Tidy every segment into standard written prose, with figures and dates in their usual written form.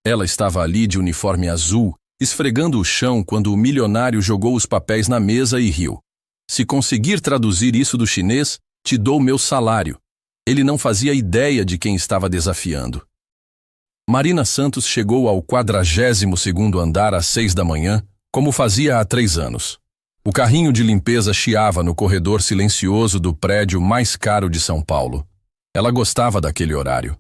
Ela estava ali de uniforme azul, esfregando o chão quando o milionário jogou os papéis na mesa e riu. Se conseguir traduzir isso do chinês, te dou meu salário. Ele não fazia ideia de quem estava desafiando. Marina Santos chegou ao 42º andar às 6 da manhã, como fazia há 3 anos. O carrinho de limpeza chiava no corredor silencioso do prédio mais caro de São Paulo. Ela gostava daquele horário.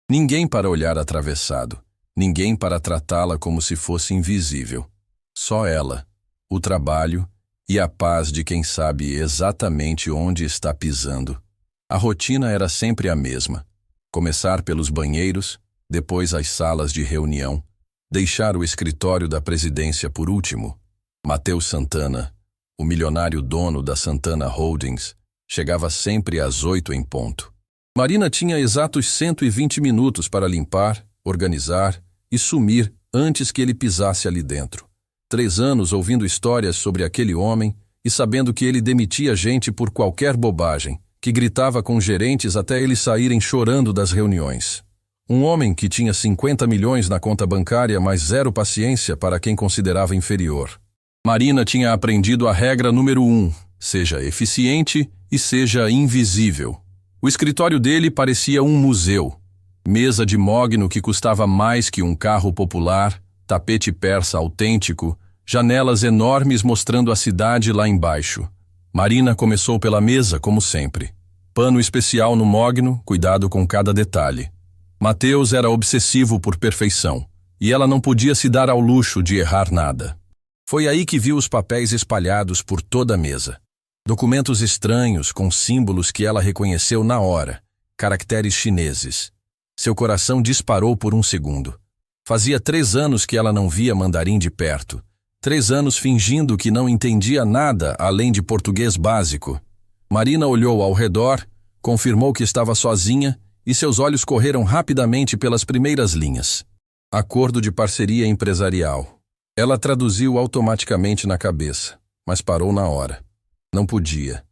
Ninguém para olhar atravessado. Ninguém para tratá-la como se fosse invisível. Só ela, o trabalho e a paz de quem sabe exatamente onde está pisando. A rotina era sempre a mesma. Começar pelos banheiros, depois as salas de reunião, deixar o escritório da presidência por último. Matheus Santana, o milionário dono da Santana Holdings, chegava sempre às 8 em ponto. Marina tinha exatos 120 minutos para limpar, organizar e sumir antes que ele pisasse ali dentro. 3 anos ouvindo histórias sobre aquele homem e sabendo que ele demitia gente por qualquer bobagem, que gritava com gerentes até eles saírem chorando das reuniões. Um homem que tinha 50 milhões na conta bancária, mas zero paciência para quem considerava inferior. Marina tinha aprendido a regra número 1, seja eficiente e seja invisível. O escritório dele parecia um museu. Mesa de mogno que custava mais que um carro popular, tapete persa autêntico, janelas enormes mostrando a cidade lá embaixo. Marina começou pela mesa, como sempre. Pano especial no mogno, cuidado com cada detalhe. Matheus era obsessivo por perfeição, e ela não podia se dar ao luxo de errar nada. Foi aí que viu os papéis espalhados por toda a mesa. Documentos estranhos com símbolos que ela reconheceu na hora, caracteres chineses. Seu coração disparou por um segundo. Fazia 3 anos que ela não via mandarim de perto. 3 anos fingindo que não entendia nada além de português básico. Marina olhou ao redor, confirmou que estava sozinha e seus olhos correram rapidamente pelas primeiras linhas. Acordo de parceria empresarial. Ela traduziu automaticamente na cabeça, mas parou na hora. Não podia.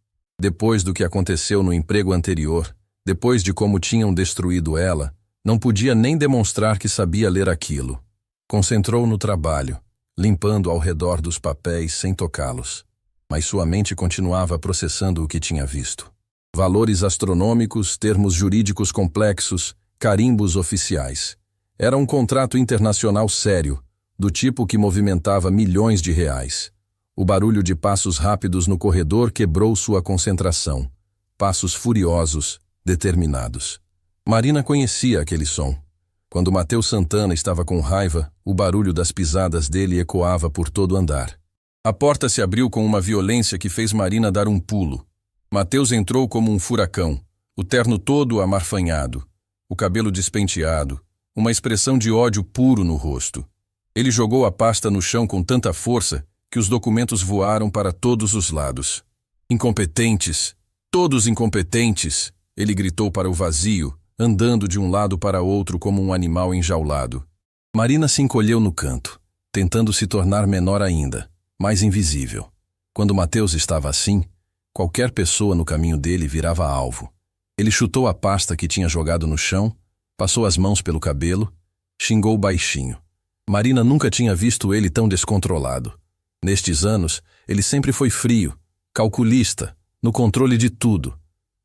Depois do que aconteceu no emprego anterior, depois de como tinham destruído ela, não podia nem demonstrar que sabia ler aquilo. Concentrou no trabalho, limpando ao redor dos papéis sem tocá-los. Mas sua mente continuava processando o que tinha visto. Valores astronômicos, termos jurídicos complexos, carimbos oficiais. Era um contrato internacional sério, do tipo que movimentava milhões de reais. O barulho de passos rápidos no corredor quebrou sua concentração. Passos furiosos, determinados. Marina conhecia aquele som. Quando Matheus Santana estava com raiva, o barulho das pisadas dele ecoava por todo o andar. A porta se abriu com uma violência que fez Marina dar um pulo. Matheus entrou como um furacão, o terno todo amarfanhado, o cabelo despenteado, uma expressão de ódio puro no rosto. Ele jogou a pasta no chão com tanta força que os documentos voaram para todos os lados. Incompetentes! Todos incompetentes! Ele gritou para o vazio, andando de um lado para outro como um animal enjaulado. Marina se encolheu no canto, tentando se tornar menor ainda, mais invisível. Quando Matheus estava assim, qualquer pessoa no caminho dele virava alvo. Ele chutou a pasta que tinha jogado no chão, passou as mãos pelo cabelo, xingou baixinho. Marina nunca tinha visto ele tão descontrolado. Nestes anos, ele sempre foi frio, calculista, no controle de tudo.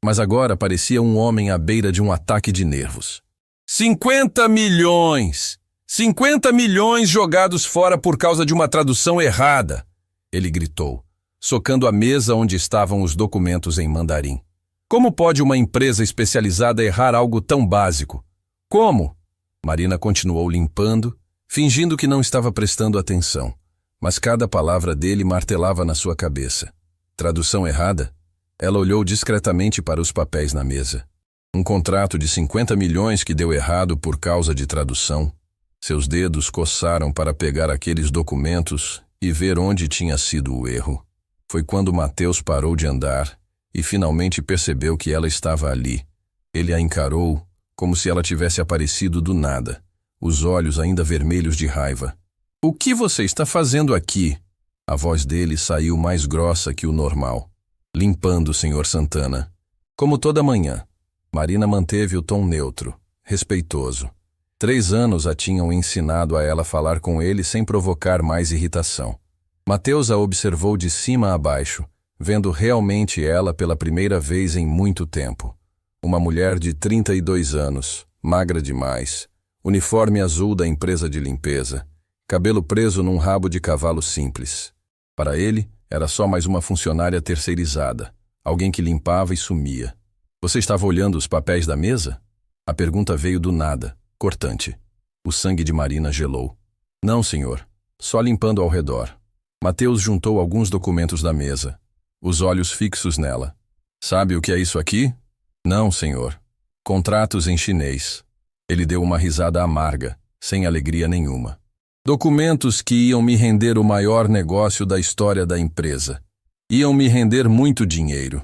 Mas agora parecia um homem à beira de um ataque de nervos. 50 milhões! 50 milhões jogados fora por causa de uma tradução errada! Ele gritou, socando a mesa onde estavam os documentos em mandarim. Como pode uma empresa especializada errar algo tão básico? Como? Marina continuou limpando, fingindo que não estava prestando atenção. Mas cada palavra dele martelava na sua cabeça. Tradução errada? Ela olhou discretamente para os papéis na mesa. Um contrato de 50 milhões que deu errado por causa de tradução. Seus dedos coçaram para pegar aqueles documentos e ver onde tinha sido o erro. Foi quando Matheus parou de andar e finalmente percebeu que ela estava ali. Ele a encarou como se ela tivesse aparecido do nada, os olhos ainda vermelhos de raiva. "O que você está fazendo aqui?" A voz dele saiu mais grossa que o normal. "Limpando, Sr. Santana." Como toda manhã, Marina manteve o tom neutro, respeitoso. 3 anos a tinham ensinado a ela falar com ele sem provocar mais irritação. Mateus a observou de cima a baixo, vendo realmente ela pela primeira vez em muito tempo. Uma mulher de 32 anos, magra demais, uniforme azul da empresa de limpeza, cabelo preso num rabo de cavalo simples. Para ele, era só mais uma funcionária terceirizada, alguém que limpava e sumia. Você estava olhando os papéis da mesa? A pergunta veio do nada, cortante. O sangue de Marina gelou. Não, senhor. Só limpando ao redor. Mateus juntou alguns documentos da mesa, os olhos fixos nela. Sabe o que é isso aqui? Não, senhor. Contratos em chinês. Ele deu uma risada amarga, sem alegria nenhuma. Documentos que iam me render o maior negócio da história da empresa. Iam me render muito dinheiro.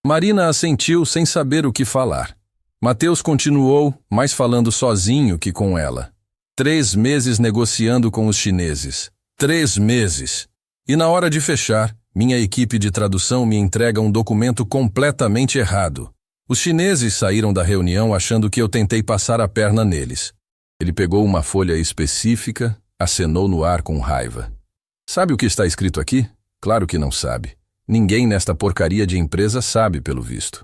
Marina assentiu sem saber o que falar. Mateus continuou, mais falando sozinho que com ela. 3 meses negociando com os chineses. 3 meses. E na hora de fechar, minha equipe de tradução me entrega um documento completamente errado. Os chineses saíram da reunião achando que eu tentei passar a perna neles. Ele pegou uma folha específica, acenou no ar com raiva. Sabe o que está escrito aqui? Claro que não sabe. Ninguém nesta porcaria de empresa sabe, pelo visto.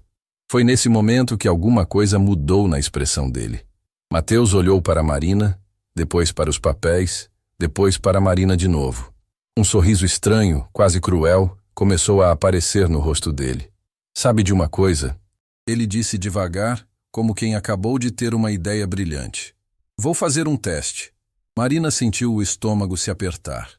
Foi nesse momento que alguma coisa mudou na expressão dele. Mateus olhou para Marina, depois para os papéis, depois para Marina de novo. Um sorriso estranho, quase cruel, começou a aparecer no rosto dele. Sabe de uma coisa? Ele disse devagar, como quem acabou de ter uma ideia brilhante. Vou fazer um teste. Marina sentiu o estômago se apertar.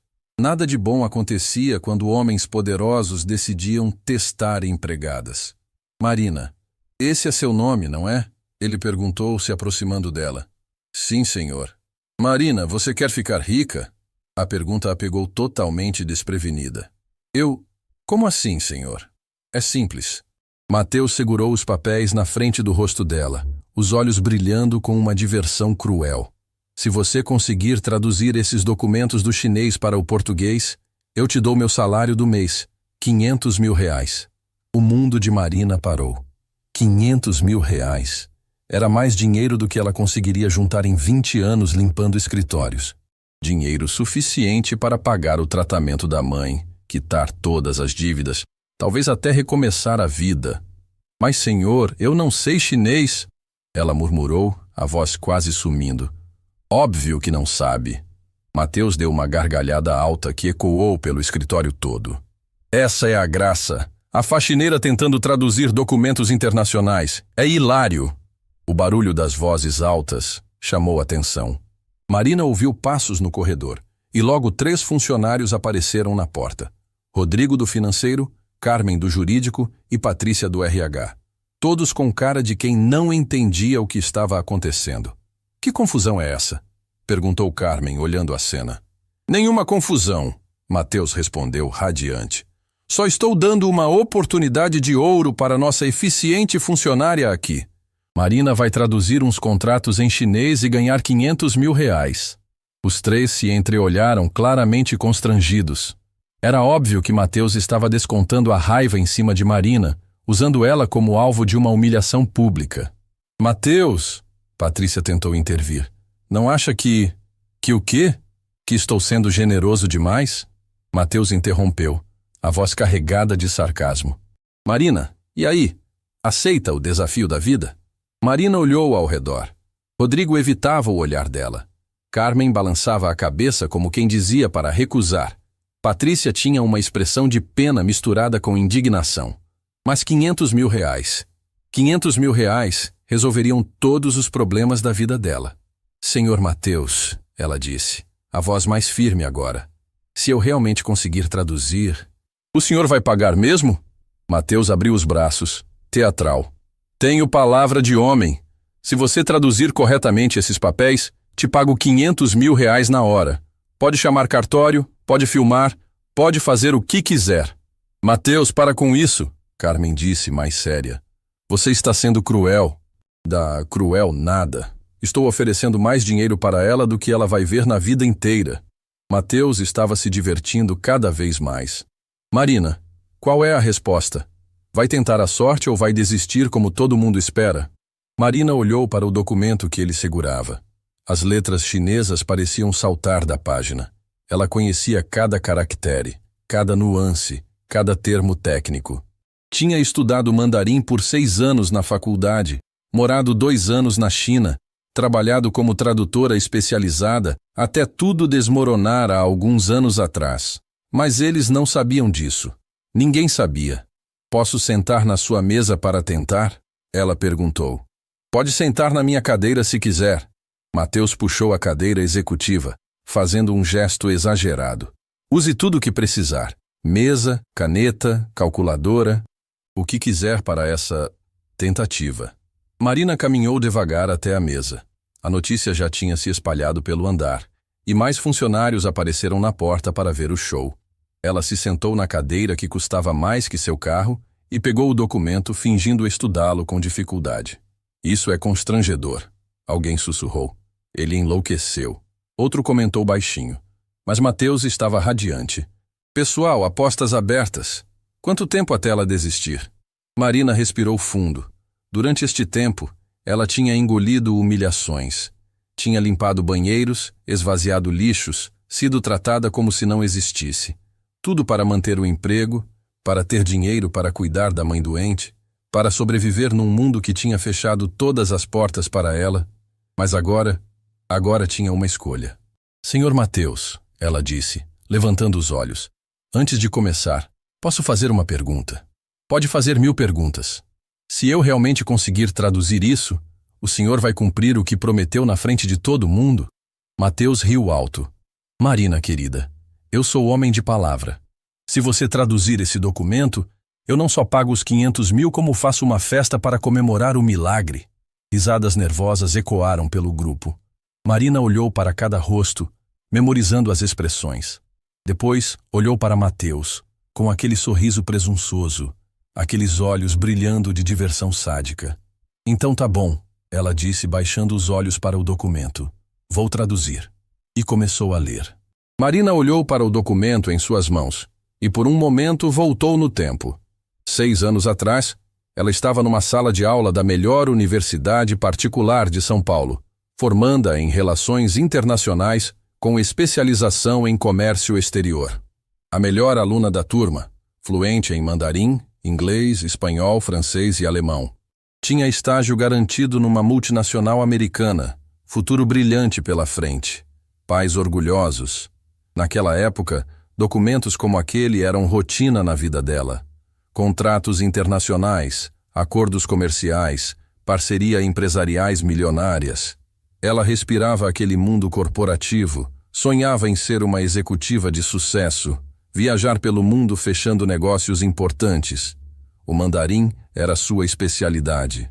Nada de bom acontecia quando homens poderosos decidiam testar empregadas. Marina, esse é seu nome, não é? Ele perguntou, se aproximando dela. Sim, senhor. Marina, você quer ficar rica? A pergunta a pegou totalmente desprevenida. Como assim, senhor? É simples. Mateus segurou os papéis na frente do rosto dela, os olhos brilhando com uma diversão cruel. Se você conseguir traduzir esses documentos do chinês para o português, eu te dou meu salário do mês, 500 mil reais. O mundo de Marina parou. 500 mil reais. Era mais dinheiro do que ela conseguiria juntar em 20 anos limpando escritórios. Dinheiro suficiente para pagar o tratamento da mãe, quitar todas as dívidas, talvez até recomeçar a vida. Mas, senhor, eu não sei chinês, ela murmurou, a voz quase sumindo. Óbvio que não sabe. Mateus deu uma gargalhada alta que ecoou pelo escritório todo. Essa é a graça. A faxineira tentando traduzir documentos internacionais. É hilário. O barulho das vozes altas chamou atenção. Marina ouviu passos no corredor, e logo 3 funcionários apareceram na porta. Rodrigo do financeiro, Carmen do jurídico e Patrícia do RH. Todos com cara de quem não entendia o que estava acontecendo. Que confusão é essa? Perguntou Carmen, olhando a cena. Nenhuma confusão, Mateus respondeu, radiante. Só estou dando uma oportunidade de ouro para nossa eficiente funcionária aqui. Marina vai traduzir uns contratos em chinês e ganhar 500 mil reais. Os 3 se entreolharam claramente constrangidos. Era óbvio que Mateus estava descontando a raiva em cima de Marina, usando ela como alvo de uma humilhação pública. Mateus, Patrícia tentou intervir. Não acha que o quê? Que estou sendo generoso demais? Mateus interrompeu, a voz carregada de sarcasmo. Marina, e aí? Aceita o desafio da vida? Marina olhou ao redor. Rodrigo evitava o olhar dela. Carmen balançava a cabeça como quem dizia para recusar. Patrícia tinha uma expressão de pena misturada com indignação. Mas 500 mil reais. 500 mil reais resolveriam todos os problemas da vida dela. Senhor Mateus, ela disse, a voz mais firme agora. Se eu realmente conseguir traduzir... O senhor vai pagar mesmo? Mateus abriu os braços, teatral. Tenho palavra de homem. Se você traduzir corretamente esses papéis, te pago 500 mil reais na hora. Pode chamar cartório, pode filmar, pode fazer o que quiser. Mateus, para com isso, Carmen disse mais séria. Você está sendo cruel. Cruel nada. Estou oferecendo mais dinheiro para ela do que ela vai ver na vida inteira. Mateus estava se divertindo cada vez mais. Marina, qual é a resposta? Vai tentar a sorte ou vai desistir como todo mundo espera? Marina olhou para o documento que ele segurava. As letras chinesas pareciam saltar da página. Ela conhecia cada caractere, cada nuance, cada termo técnico. Tinha estudado mandarim por 6 anos na faculdade, morado 2 anos na China, trabalhado como tradutora especializada, até tudo desmoronar há alguns anos atrás. Mas eles não sabiam disso. Ninguém sabia. Posso sentar na sua mesa para tentar? Ela perguntou. Pode sentar na minha cadeira se quiser. Mateus puxou a cadeira executiva, fazendo um gesto exagerado. Use tudo o que precisar. Mesa, caneta, calculadora, o que quiser para essa tentativa. Marina caminhou devagar até a mesa. A notícia já tinha se espalhado pelo andar, e mais funcionários apareceram na porta para ver o show. Ela se sentou na cadeira que custava mais que seu carro e pegou o documento fingindo estudá-lo com dificuldade. Isso é constrangedor, alguém sussurrou. Ele enlouqueceu. Outro comentou baixinho. Mas Mateus estava radiante. Pessoal, apostas abertas. Quanto tempo até ela desistir? Marina respirou fundo. Durante este tempo, ela tinha engolido humilhações. Tinha limpado banheiros, esvaziado lixos, sido tratada como se não existisse. Tudo para manter o emprego, para ter dinheiro para cuidar da mãe doente, para sobreviver num mundo que tinha fechado todas as portas para ela. Mas agora tinha uma escolha. Senhor Mateus, ela disse, levantando os olhos. Antes de começar, posso fazer uma pergunta? Pode fazer 1000 perguntas. Se eu realmente conseguir traduzir isso, o senhor vai cumprir o que prometeu na frente de todo mundo? Mateus riu alto. Marina, querida, eu sou homem de palavra. Se você traduzir esse documento, eu não só pago os 500.000 como faço uma festa para comemorar o milagre. Risadas nervosas ecoaram pelo grupo. Marina olhou para cada rosto, memorizando as expressões. Depois, olhou para Mateus, com aquele sorriso presunçoso, aqueles olhos brilhando de diversão sádica. Então tá bom, ela disse baixando os olhos para o documento. Vou traduzir. E começou a ler. Marina olhou para o documento em suas mãos e por um momento voltou no tempo. 6 anos atrás, ela estava numa sala de aula da melhor universidade particular de São Paulo, formanda em Relações Internacionais com especialização em comércio exterior. A melhor aluna da turma, fluente em mandarim, inglês, espanhol, francês e alemão. Tinha estágio garantido numa multinacional americana, futuro brilhante pela frente. Pais orgulhosos. Naquela época, documentos como aquele eram rotina na vida dela. Contratos internacionais, acordos comerciais, parceria empresariais milionárias. Ela respirava aquele mundo corporativo, sonhava em ser uma executiva de sucesso, viajar pelo mundo fechando negócios importantes. O mandarim era sua especialidade.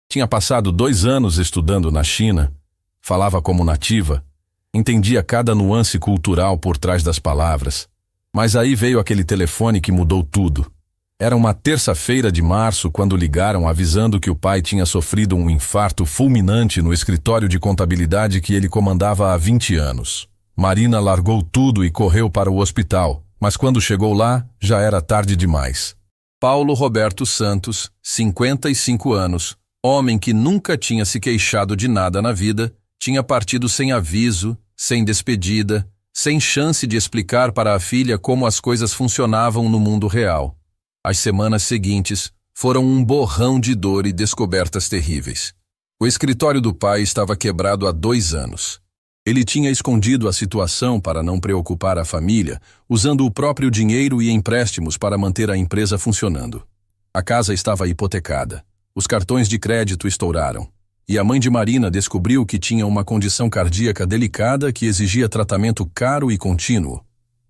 Tinha passado 2 anos estudando na China, falava como nativa, entendia cada nuance cultural por trás das palavras. Mas aí veio aquele telefone que mudou tudo. Era uma terça-feira de março quando ligaram avisando que o pai tinha sofrido um infarto fulminante no escritório de contabilidade que ele comandava há 20 anos. Marina largou tudo e correu para o hospital, mas quando chegou lá, já era tarde demais. Paulo Roberto Santos, 55 anos, homem que nunca tinha se queixado de nada na vida, tinha partido sem aviso, sem despedida, sem chance de explicar para a filha como as coisas funcionavam no mundo real. As semanas seguintes foram um borrão de dor e descobertas terríveis. O escritório do pai estava quebrado há 2 anos. Ele tinha escondido a situação para não preocupar a família, usando o próprio dinheiro e empréstimos para manter a empresa funcionando. A casa estava hipotecada. Os cartões de crédito estouraram. E a mãe de Marina descobriu que tinha uma condição cardíaca delicada que exigia tratamento caro e contínuo.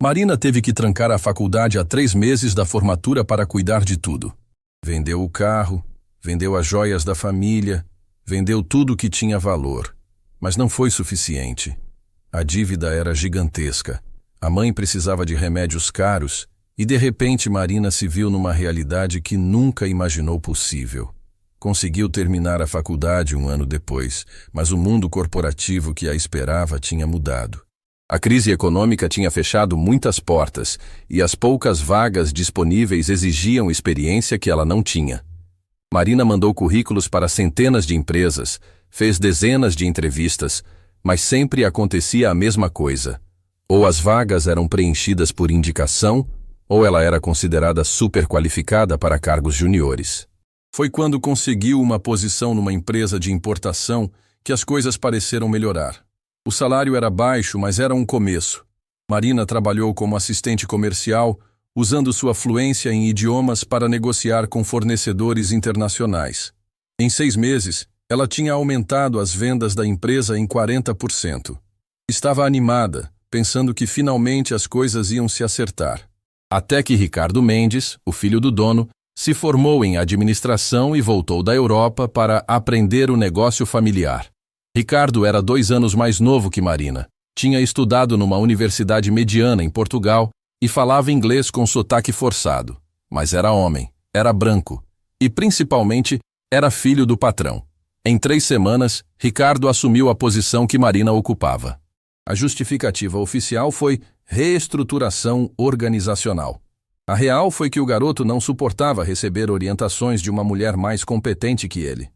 Marina teve que trancar a faculdade há 3 meses da formatura para cuidar de tudo. Vendeu o carro, vendeu as joias da família, vendeu tudo que tinha valor. Mas não foi suficiente. A dívida era gigantesca. A mãe precisava de remédios caros e, de repente, Marina se viu numa realidade que nunca imaginou possível. Conseguiu terminar a faculdade 1 ano depois, mas o mundo corporativo que a esperava tinha mudado. A crise econômica tinha fechado muitas portas e as poucas vagas disponíveis exigiam experiência que ela não tinha. Marina mandou currículos para centenas de empresas, fez dezenas de entrevistas, mas sempre acontecia a mesma coisa. Ou as vagas eram preenchidas por indicação, ou ela era considerada superqualificada para cargos juniores. Foi quando conseguiu uma posição numa empresa de importação que as coisas pareceram melhorar. O salário era baixo, mas era um começo. Marina trabalhou como assistente comercial, usando sua fluência em idiomas para negociar com fornecedores internacionais. Em 6 meses, ela tinha aumentado as vendas da empresa em 40%. Estava animada, pensando que finalmente as coisas iam se acertar. Até que Ricardo Mendes, o filho do dono, se formou em administração e voltou da Europa para aprender o negócio familiar. Ricardo era 2 anos mais novo que Marina. Tinha estudado numa universidade mediana em Portugal e falava inglês com sotaque forçado. Mas era homem, era branco e, principalmente, era filho do patrão. Em 3 semanas, Ricardo assumiu a posição que Marina ocupava. A justificativa oficial foi reestruturação organizacional. A real foi que o garoto não suportava receber orientações de uma mulher mais competente que ele.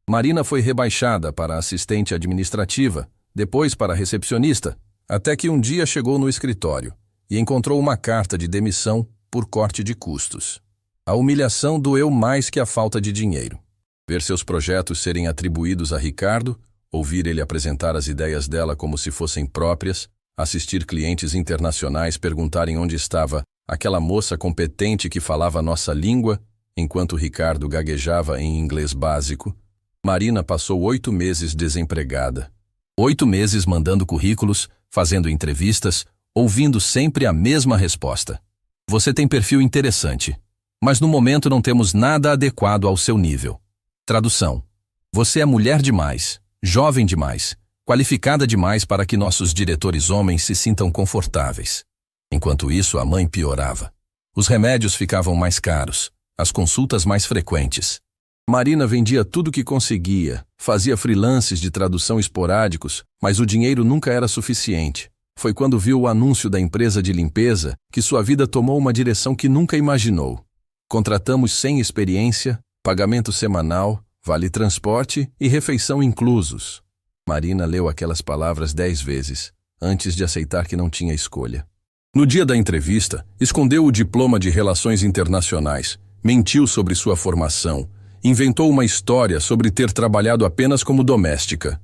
Marina foi rebaixada para assistente administrativa, depois para recepcionista, até que um dia chegou no escritório e encontrou uma carta de demissão por corte de custos. A humilhação doeu mais que a falta de dinheiro. Ver seus projetos serem atribuídos a Ricardo, ouvir ele apresentar as ideias dela como se fossem próprias, assistir clientes internacionais perguntarem onde estava aquela moça competente que falava nossa língua, enquanto Ricardo gaguejava em inglês básico. Marina passou 8 meses desempregada. 8 meses mandando currículos, fazendo entrevistas, ouvindo sempre a mesma resposta. Você tem perfil interessante, mas no momento não temos nada adequado ao seu nível. Tradução. Você é mulher demais, jovem demais, qualificada demais para que nossos diretores homens se sintam confortáveis. Enquanto isso, a mãe piorava. Os remédios ficavam mais caros, as consultas mais frequentes. Marina vendia tudo que conseguia, fazia freelances de tradução esporádicos, mas o dinheiro nunca era suficiente. Foi quando viu o anúncio da empresa de limpeza que sua vida tomou uma direção que nunca imaginou. Contratamos sem experiência, pagamento semanal, vale transporte e refeição inclusos. Marina leu aquelas palavras 10 vezes, antes de aceitar que não tinha escolha. No dia da entrevista, escondeu o diploma de Relações Internacionais, mentiu sobre sua formação, inventou uma história sobre ter trabalhado apenas como doméstica.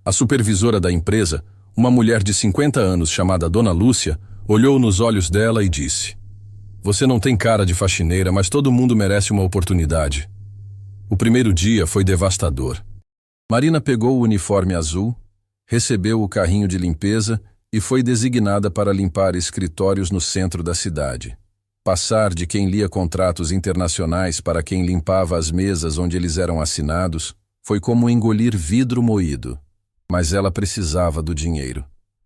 A supervisora da empresa, uma mulher de 50 anos chamada Dona Lúcia, olhou nos olhos dela e disse: "Você não tem cara de faxineira, mas todo mundo merece uma oportunidade." O primeiro dia foi devastador. Marina pegou o uniforme azul, recebeu o carrinho de limpeza e foi designada para limpar escritórios no centro da cidade. Passar de quem lia contratos internacionais para quem limpava as mesas onde eles eram assinados foi como engolir vidro moído. Mas ela precisava do dinheiro.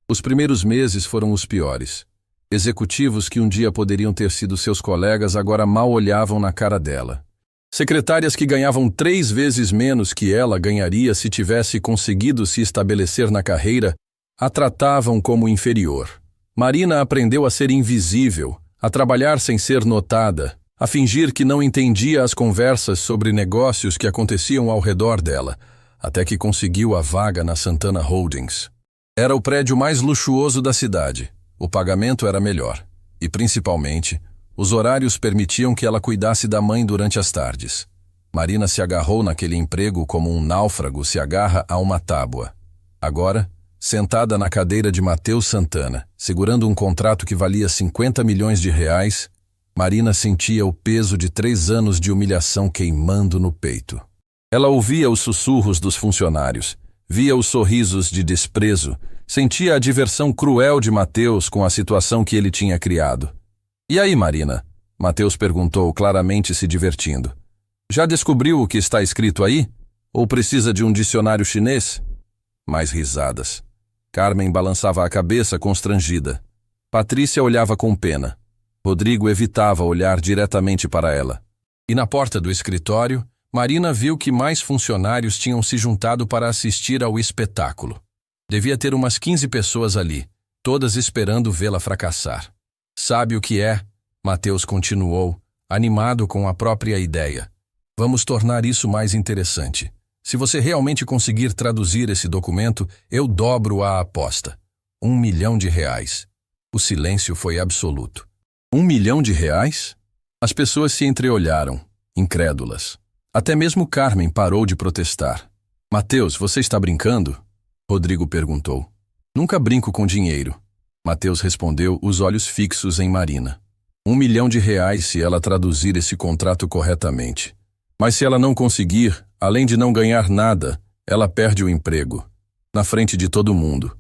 Os primeiros meses foram os piores. Executivos que um dia poderiam ter sido seus colegas agora mal olhavam na cara dela. Secretárias que ganhavam 3 vezes menos que ela ganharia se tivesse conseguido se estabelecer na carreira, a tratavam como inferior. Marina aprendeu a ser invisível, a trabalhar sem ser notada, a fingir que não entendia as conversas sobre negócios que aconteciam ao redor dela, até que conseguiu a vaga na Santana Holdings. Era o prédio mais luxuoso da cidade, o pagamento era melhor, e principalmente, os horários permitiam que ela cuidasse da mãe durante as tardes. Marina se agarrou naquele emprego como um náufrago se agarra a uma tábua. Agora, sentada na cadeira de Matheus Santana, segurando um contrato que valia 50 milhões de reais, Marina sentia o peso de 3 anos de humilhação queimando no peito. Ela ouvia os sussurros dos funcionários, via os sorrisos de desprezo, sentia a diversão cruel de Matheus com a situação que ele tinha criado. "E aí, Marina?" Matheus perguntou, claramente se divertindo. "Já descobriu o que está escrito aí? Ou precisa de um dicionário chinês?" Mais risadas. Carmen balançava a cabeça constrangida. Patrícia olhava com pena. Rodrigo evitava olhar diretamente para ela. E na porta do escritório, Marina viu que mais funcionários tinham se juntado para assistir ao espetáculo. Devia ter umas 15 pessoas ali, todas esperando vê-la fracassar. "Sabe o que é?" Matheus continuou, animado com a própria ideia. "Vamos tornar isso mais interessante. Se você realmente conseguir traduzir esse documento, eu dobro a aposta. R$1 milhão. O silêncio foi absoluto. R$1 milhão? As pessoas se entreolharam, incrédulas. Até mesmo Carmen parou de protestar. Mateus, você está brincando? Rodrigo perguntou. Nunca brinco com dinheiro. Mateus respondeu, os olhos fixos em Marina. R$1 milhão se ela traduzir esse contrato corretamente. Mas se ela não conseguir, além de não ganhar nada, ela perde o emprego. Na frente de todo mundo.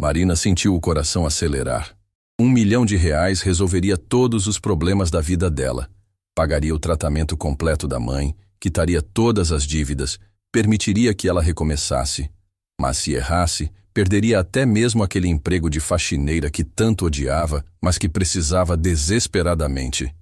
Marina sentiu o coração acelerar. R$1 milhão resolveria todos os problemas da vida dela. Pagaria o tratamento completo da mãe, quitaria todas as dívidas, permitiria que ela recomeçasse. Mas se errasse, perderia até mesmo aquele emprego de faxineira que tanto odiava, mas que precisava desesperadamente.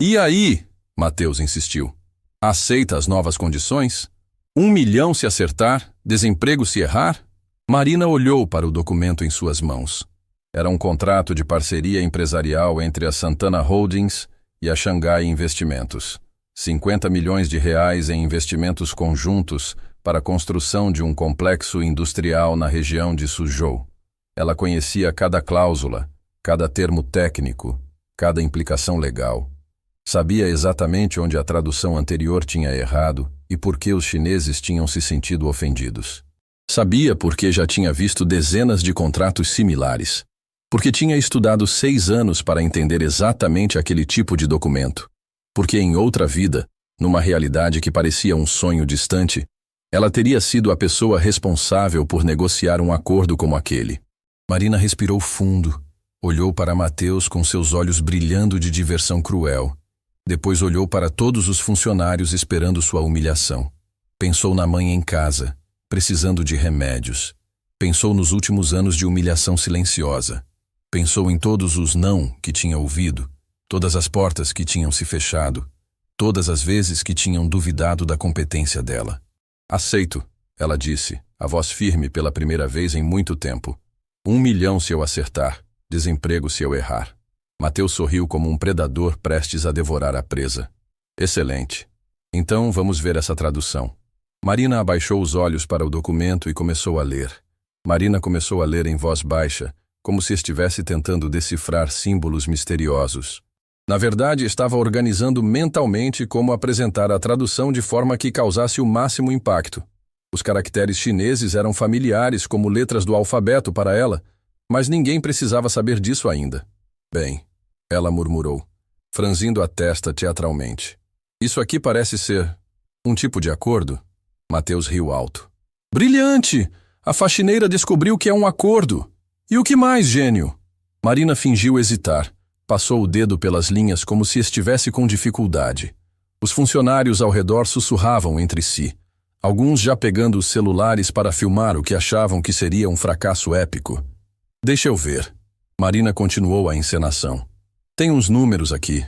E aí? Mateus insistiu. Aceita as novas condições? R$1 milhão se acertar, desemprego se errar? Marina olhou para o documento em suas mãos. Era um contrato de parceria empresarial entre a Santana Holdings e a Xangai Investimentos. R$50 milhões em investimentos conjuntos para a construção de um complexo industrial na região de Suzhou. Ela conhecia cada cláusula, cada termo técnico, cada implicação legal. Sabia exatamente onde a tradução anterior tinha errado e por que os chineses tinham se sentido ofendidos. Sabia porque já tinha visto dezenas de contratos similares. Porque tinha estudado 6 anos para entender exatamente aquele tipo de documento. Porque em outra vida, numa realidade que parecia um sonho distante, ela teria sido a pessoa responsável por negociar um acordo como aquele. Marina respirou fundo, olhou para Mateus com seus olhos brilhando de diversão cruel. Depois olhou para todos os funcionários esperando sua humilhação. Pensou na mãe em casa, precisando de remédios. Pensou nos últimos anos de humilhação silenciosa. Pensou em todos os não que tinha ouvido, todas as portas que tinham se fechado, todas as vezes que tinham duvidado da competência dela. Aceito, ela disse, a voz firme pela primeira vez em muito tempo. R$1 milhão se eu acertar, desemprego se eu errar. Mateus sorriu como um predador prestes a devorar a presa. Excelente. Então vamos ver essa tradução. Marina abaixou os olhos para o documento e começou a ler. Marina começou a ler em voz baixa, como se estivesse tentando decifrar símbolos misteriosos. Na verdade, estava organizando mentalmente como apresentar a tradução de forma que causasse o máximo impacto. Os caracteres chineses eram familiares como letras do alfabeto para ela, mas ninguém precisava saber disso ainda. Bem, ela murmurou, franzindo a testa teatralmente. Isso aqui parece ser um tipo de acordo? Mateus riu alto. Brilhante! A faxineira descobriu que é um acordo. E o que mais, gênio? Marina fingiu hesitar. Passou o dedo pelas linhas como se estivesse com dificuldade. Os funcionários ao redor sussurravam entre si, alguns já pegando os celulares para filmar o que achavam que seria um fracasso épico. Deixa eu ver. Marina continuou a encenação. Tem uns números aqui.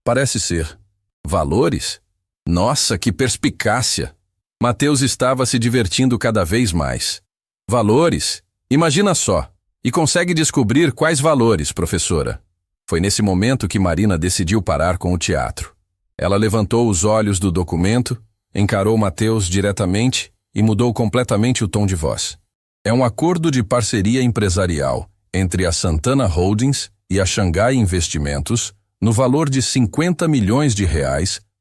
Parece ser. Valores? Nossa, que perspicácia! Mateus estava se divertindo cada vez mais. Valores? Imagina só. E consegue descobrir quais valores, professora? Foi nesse momento que Marina decidiu parar com o teatro. Ela levantou os olhos do documento, encarou Mateus diretamente e mudou completamente o tom de voz. É um acordo de parceria empresarial entre a Santana Holdings e a Xangai Investimentos no valor de R$50 milhões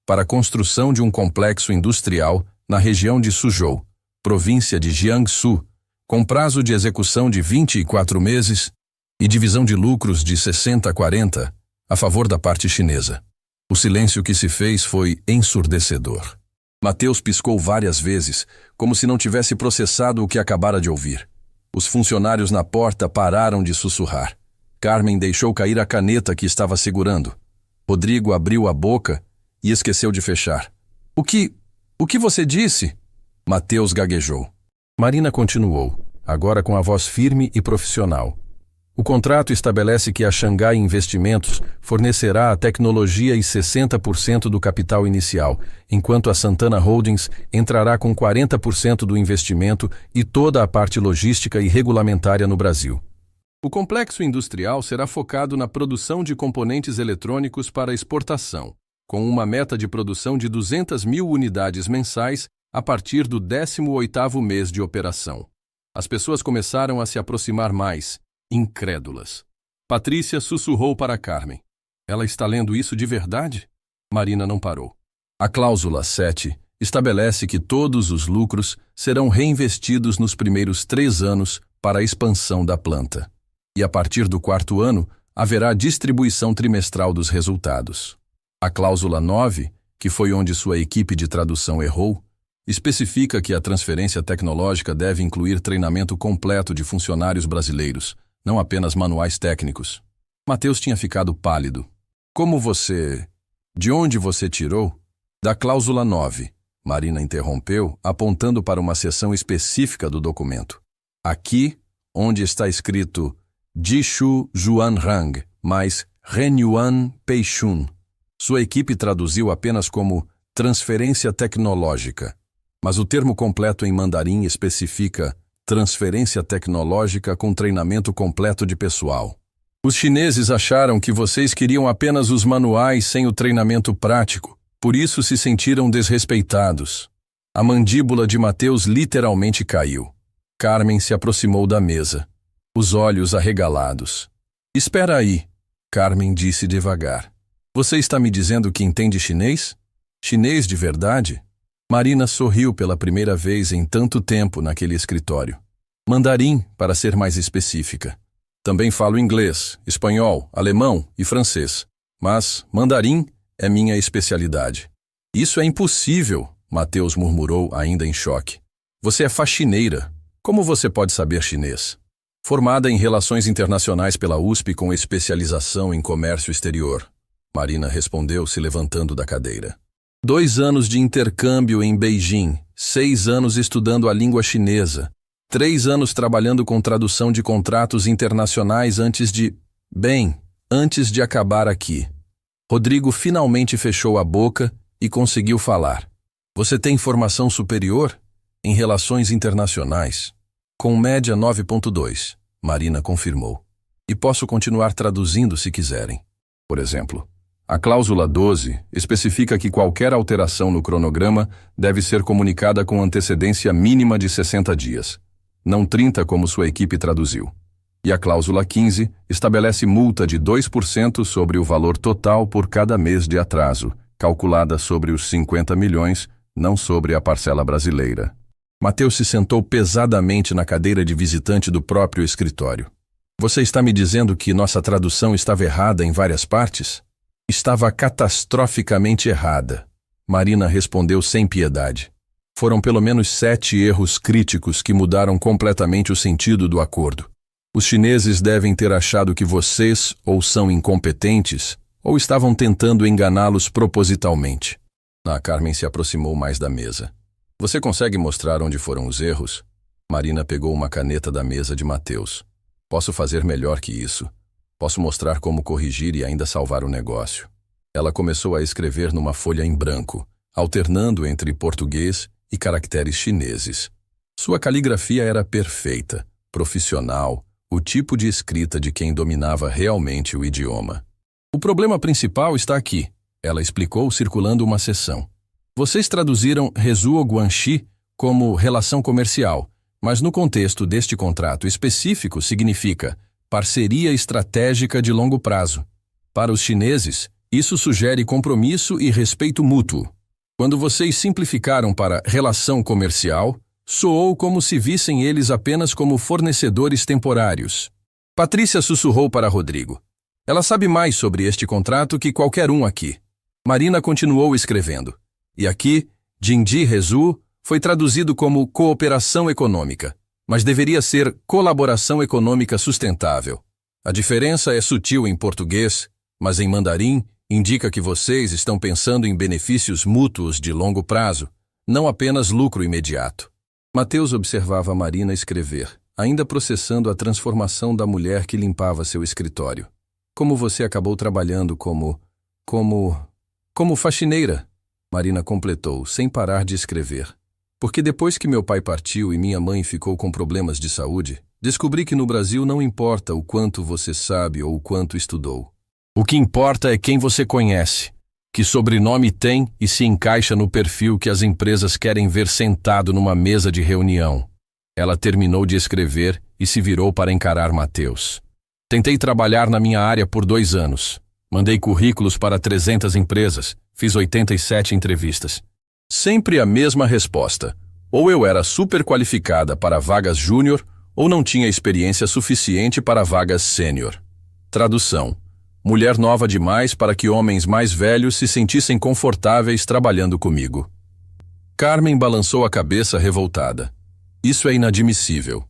para a construção de um complexo industrial na região de Suzhou, província de Jiangsu, com prazo de execução de 24 meses e divisão de lucros de 60-40 a favor da parte chinesa. O silêncio que se fez foi ensurdecedor. Mateus piscou várias vezes, como se não tivesse processado o que acabara de ouvir. Os funcionários na porta pararam de sussurrar. Carmen deixou cair a caneta que estava segurando. Rodrigo abriu a boca e esqueceu de fechar. O que você disse? Mateus gaguejou. Marina continuou, agora com a voz firme e profissional. O contrato estabelece que a Xangai Investimentos fornecerá a tecnologia e 60% do capital inicial, enquanto a Santana Holdings entrará com 40% do investimento e toda a parte logística e regulamentária no Brasil. O complexo industrial será focado na produção de componentes eletrônicos para exportação, com uma meta de produção de 200 mil unidades mensais a partir do 18º mês de operação. As pessoas começaram a se aproximar mais, incrédulas. Patrícia sussurrou para Carmen. Ela está lendo isso de verdade? Marina não parou. A cláusula 7 estabelece que todos os lucros serão reinvestidos nos primeiros 3 anos para a expansão da planta. E a partir do 4º ano, haverá distribuição trimestral dos resultados. A cláusula 9, que foi onde sua equipe de tradução errou, especifica que a transferência tecnológica deve incluir treinamento completo de funcionários brasileiros, não apenas manuais técnicos. Mateus tinha ficado pálido. De onde você tirou? Da cláusula 9, Marina interrompeu, apontando para uma seção específica do documento. Aqui, onde está escrito Jishu Zhuanrang, mais Renyuan Peixun. Sua equipe traduziu apenas como transferência tecnológica, mas o termo completo em mandarim especifica transferência tecnológica com treinamento completo de pessoal. Os chineses acharam que vocês queriam apenas os manuais sem o treinamento prático, por isso se sentiram desrespeitados. A mandíbula de Mateus literalmente caiu. Carmen se aproximou da mesa, os olhos arregalados. Espera aí, Carmen disse devagar. Você está me dizendo que entende chinês? Chinês de verdade? Marina sorriu pela primeira vez em tanto tempo naquele escritório. Mandarim, para ser mais específica. Também falo inglês, espanhol, alemão e francês. Mas mandarim é minha especialidade. Isso é impossível, Mateus murmurou ainda em choque. Você é faxineira. Como você pode saber chinês? Formada em Relações Internacionais pela USP com especialização em comércio exterior. Marina respondeu se levantando da cadeira. 2 anos de intercâmbio em Beijing, 6 anos estudando a língua chinesa, 3 anos trabalhando com tradução de contratos internacionais antes de acabar aqui. Rodrigo finalmente fechou a boca e conseguiu falar. Você tem formação superior? Em Relações Internacionais. Com média 9.2, Marina confirmou. E posso continuar traduzindo se quiserem. Por exemplo, a cláusula 12 especifica que qualquer alteração no cronograma deve ser comunicada com antecedência mínima de 60 dias, não 30 como sua equipe traduziu. E a cláusula 15 estabelece multa de 2% sobre o valor total por cada mês de atraso, calculada sobre os 50 milhões, não sobre a parcela brasileira. Mateus se sentou pesadamente na cadeira de visitante do próprio escritório. Você está me dizendo que nossa tradução estava errada em várias partes? Estava catastroficamente errada. Marina respondeu sem piedade. Foram pelo menos 7 erros críticos que mudaram completamente o sentido do acordo. Os chineses devem ter achado que vocês ou são incompetentes ou estavam tentando enganá-los propositalmente. A Carmen se aproximou mais da mesa. Você consegue mostrar onde foram os erros? Marina pegou uma caneta da mesa de Mateus. Posso fazer melhor que isso. Posso mostrar como corrigir e ainda salvar o negócio. Ela começou a escrever numa folha em branco, alternando entre português e caracteres chineses. Sua caligrafia era perfeita, profissional, o tipo de escrita de quem dominava realmente o idioma. O problema principal está aqui, ela explicou circulando uma seção. Vocês traduziram Rezuo Guanxi como relação comercial, mas no contexto deste contrato específico significa parceria estratégica de longo prazo. Para os chineses, isso sugere compromisso e respeito mútuo. Quando vocês simplificaram para relação comercial, soou como se vissem eles apenas como fornecedores temporários. Patrícia sussurrou para Rodrigo. Ela sabe mais sobre este contrato que qualquer um aqui. Marina continuou escrevendo. E aqui, Jingji Rezu foi traduzido como cooperação econômica, mas deveria ser colaboração econômica sustentável. A diferença é sutil em português, mas em mandarim indica que vocês estão pensando em benefícios mútuos de longo prazo, não apenas lucro imediato. Mateus observava Marina escrever, ainda processando a transformação da mulher que limpava seu escritório. Como você acabou trabalhando como faxineira? Marina completou, sem parar de escrever. Porque depois que meu pai partiu e minha mãe ficou com problemas de saúde, descobri que no Brasil não importa o quanto você sabe ou o quanto estudou. O que importa é quem você conhece, Que sobrenome tem e se encaixa no perfil que as empresas querem ver sentado numa mesa de reunião? Ela terminou de escrever e se virou para encarar Matheus. Tentei trabalhar na minha área por 2 anos. Mandei currículos para 300 empresas. Fiz 87 entrevistas. Sempre a mesma resposta. Ou eu era super qualificada para vagas júnior, ou não tinha experiência suficiente para vagas sênior. Tradução: mulher nova demais para que homens mais velhos se sentissem confortáveis trabalhando comigo. Carmen balançou a cabeça revoltada. Isso é inadmissível.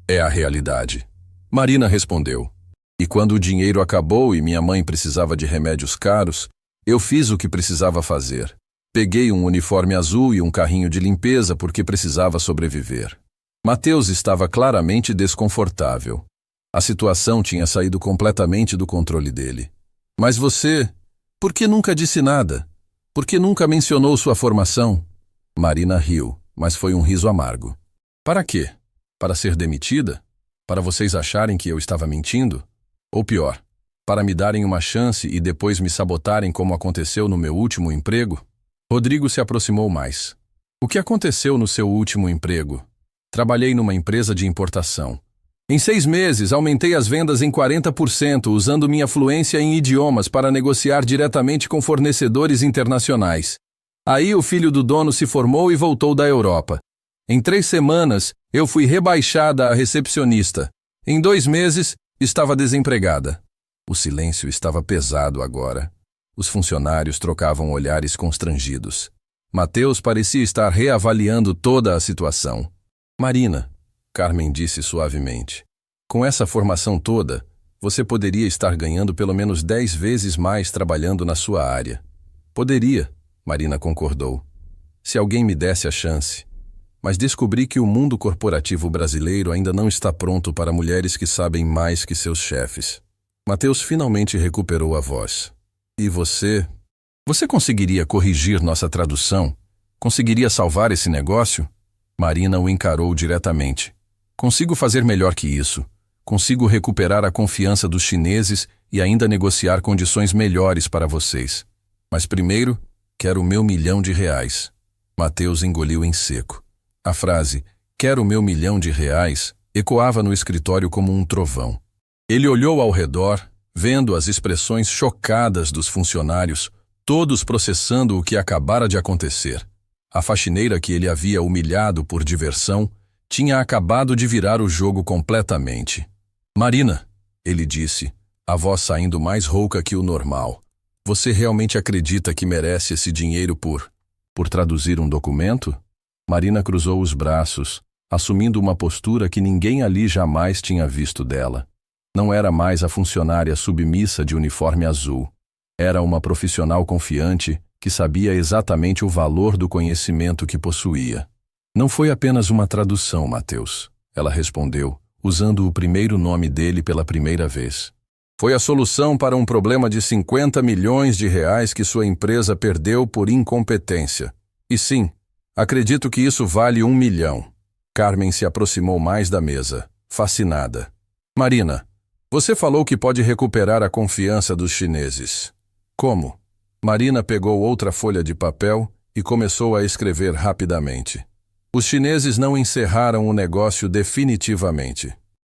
É a realidade. Marina respondeu. E quando o dinheiro acabou e minha mãe precisava de remédios caros, eu fiz o que precisava fazer. Peguei um uniforme azul e um carrinho de limpeza porque precisava sobreviver. Matheus estava claramente desconfortável. A situação tinha saído completamente do controle dele. Mas você, por que nunca disse nada? Por que nunca mencionou sua formação? Marina riu, mas foi um riso amargo. Para quê? Para ser demitida? Para vocês acharem que eu estava mentindo? Ou pior, para me darem uma chance e depois me sabotarem como aconteceu no meu último emprego? Rodrigo se aproximou mais. O que aconteceu no seu último emprego? Trabalhei numa empresa de importação. Em 6 meses, aumentei as vendas em 40% usando minha fluência em idiomas para negociar diretamente com fornecedores internacionais. Aí o filho do dono se formou e voltou da Europa. Em 3 semanas, eu fui rebaixada a recepcionista. Em 2 meses, estava desempregada. O silêncio estava pesado agora. Os funcionários trocavam olhares constrangidos. Matheus parecia estar reavaliando toda a situação. Marina, Carmen disse suavemente, com essa formação toda, você poderia estar ganhando pelo menos 10 vezes mais trabalhando na sua área. Poderia, Marina concordou, se alguém me desse a chance. Mas descobri que o mundo corporativo brasileiro ainda não está pronto para mulheres que sabem mais que seus chefes. Matheus finalmente recuperou a voz. E você? Você conseguiria corrigir nossa tradução? Conseguiria salvar esse negócio? Marina o encarou diretamente. Consigo fazer melhor que isso. Consigo recuperar a confiança dos chineses e ainda negociar condições melhores para vocês. Mas primeiro, quero o meu R$1.000.000. Matheus engoliu em seco. A frase, quero o meu R$1.000.000, ecoava no escritório como um trovão. Ele olhou ao redor, vendo as expressões chocadas dos funcionários, todos processando o que acabara de acontecer. A faxineira que ele havia humilhado por diversão tinha acabado de virar o jogo completamente. Marina, ele disse, a voz saindo mais rouca que o normal. Você realmente acredita que merece esse dinheiro por traduzir um documento? Marina cruzou os braços, assumindo uma postura que ninguém ali jamais tinha visto dela. Não era mais a funcionária submissa de uniforme azul. Era uma profissional confiante que sabia exatamente o valor do conhecimento que possuía. Não foi apenas uma tradução, Matheus, ela respondeu, usando o primeiro nome dele pela primeira vez. Foi a solução para um problema de R$50 milhões que sua empresa perdeu por incompetência. E sim, acredito que isso vale R$1 milhão. Carmen se aproximou mais da mesa, fascinada. Marina, você falou que pode recuperar a confiança dos chineses. Como? Marina pegou outra folha de papel e começou a escrever rapidamente. Os chineses não encerraram o negócio definitivamente.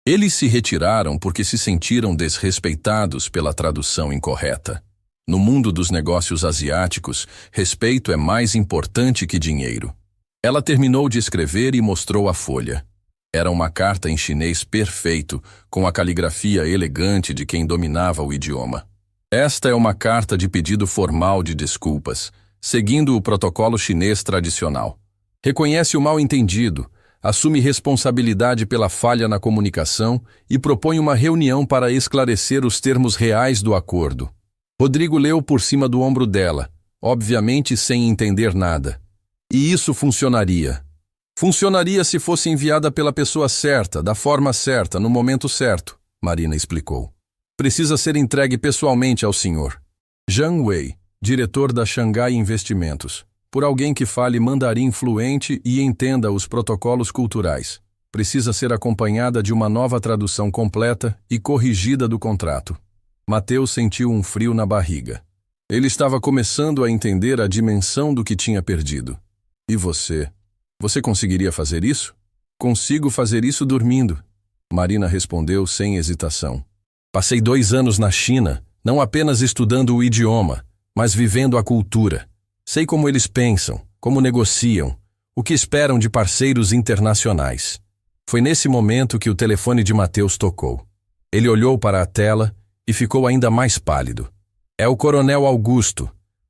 Eles se retiraram porque se sentiram desrespeitados pela tradução incorreta. No mundo dos negócios asiáticos, respeito é mais importante que dinheiro. Ela terminou de escrever e mostrou a folha. Era uma carta em chinês perfeito, com a caligrafia elegante de quem dominava o idioma. Esta é uma carta de pedido formal de desculpas, seguindo o protocolo chinês tradicional. Reconhece o mal-entendido, assume responsabilidade pela falha na comunicação e propõe uma reunião para esclarecer os termos reais do acordo. Rodrigo leu por cima do ombro dela, obviamente sem entender nada. E isso funcionaria. Funcionaria se fosse enviada pela pessoa certa, da forma certa, no momento certo, Marina explicou. Precisa ser entregue pessoalmente ao senhor Zhang Wei, diretor da Xangai Investimentos, por alguém que fale mandarim fluente e entenda os protocolos culturais. Precisa ser acompanhada de uma nova tradução completa e corrigida do contrato. Matheus sentiu um frio na barriga. Ele estava começando a entender a dimensão do que tinha perdido. E você? Você conseguiria fazer isso? Consigo fazer isso dormindo. Marina respondeu sem hesitação. Passei 2 anos na China, não apenas estudando o idioma, mas vivendo a cultura. Sei como eles pensam, como negociam, o que esperam de parceiros internacionais. Foi nesse momento que o telefone de Mateus tocou. Ele olhou para a tela e ficou ainda mais pálido. É o Coronel Augusto.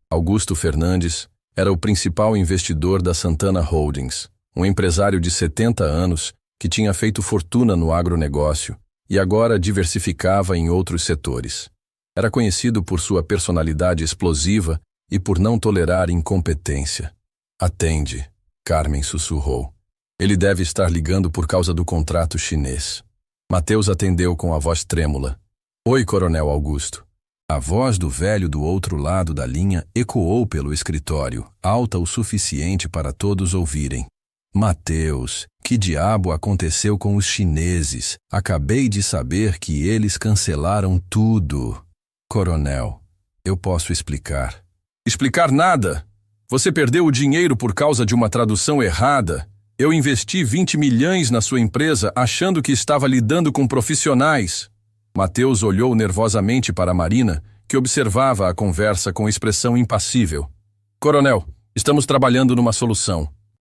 Augusto Fernandes era o principal investidor da Santana Holdings, um empresário de 70 anos que tinha feito fortuna no agronegócio e agora diversificava em outros setores. Era conhecido por sua personalidade explosiva e por não tolerar incompetência. Atende, Carmen sussurrou. Ele deve estar ligando por causa do contrato chinês. Mateus atendeu com a voz trêmula. Oi, Coronel Augusto. A voz do velho do outro lado da linha ecoou pelo escritório, alta o suficiente para todos ouvirem. Mateus, que diabo aconteceu com os chineses? Acabei de saber que eles cancelaram tudo. Coronel, eu posso explicar. Explicar nada? Você perdeu o dinheiro por causa de uma tradução errada. Eu investi 20 milhões na sua empresa achando que estava lidando com profissionais. Mateus olhou nervosamente para Marina, que observava a conversa com expressão impassível. Coronel, estamos trabalhando numa solução.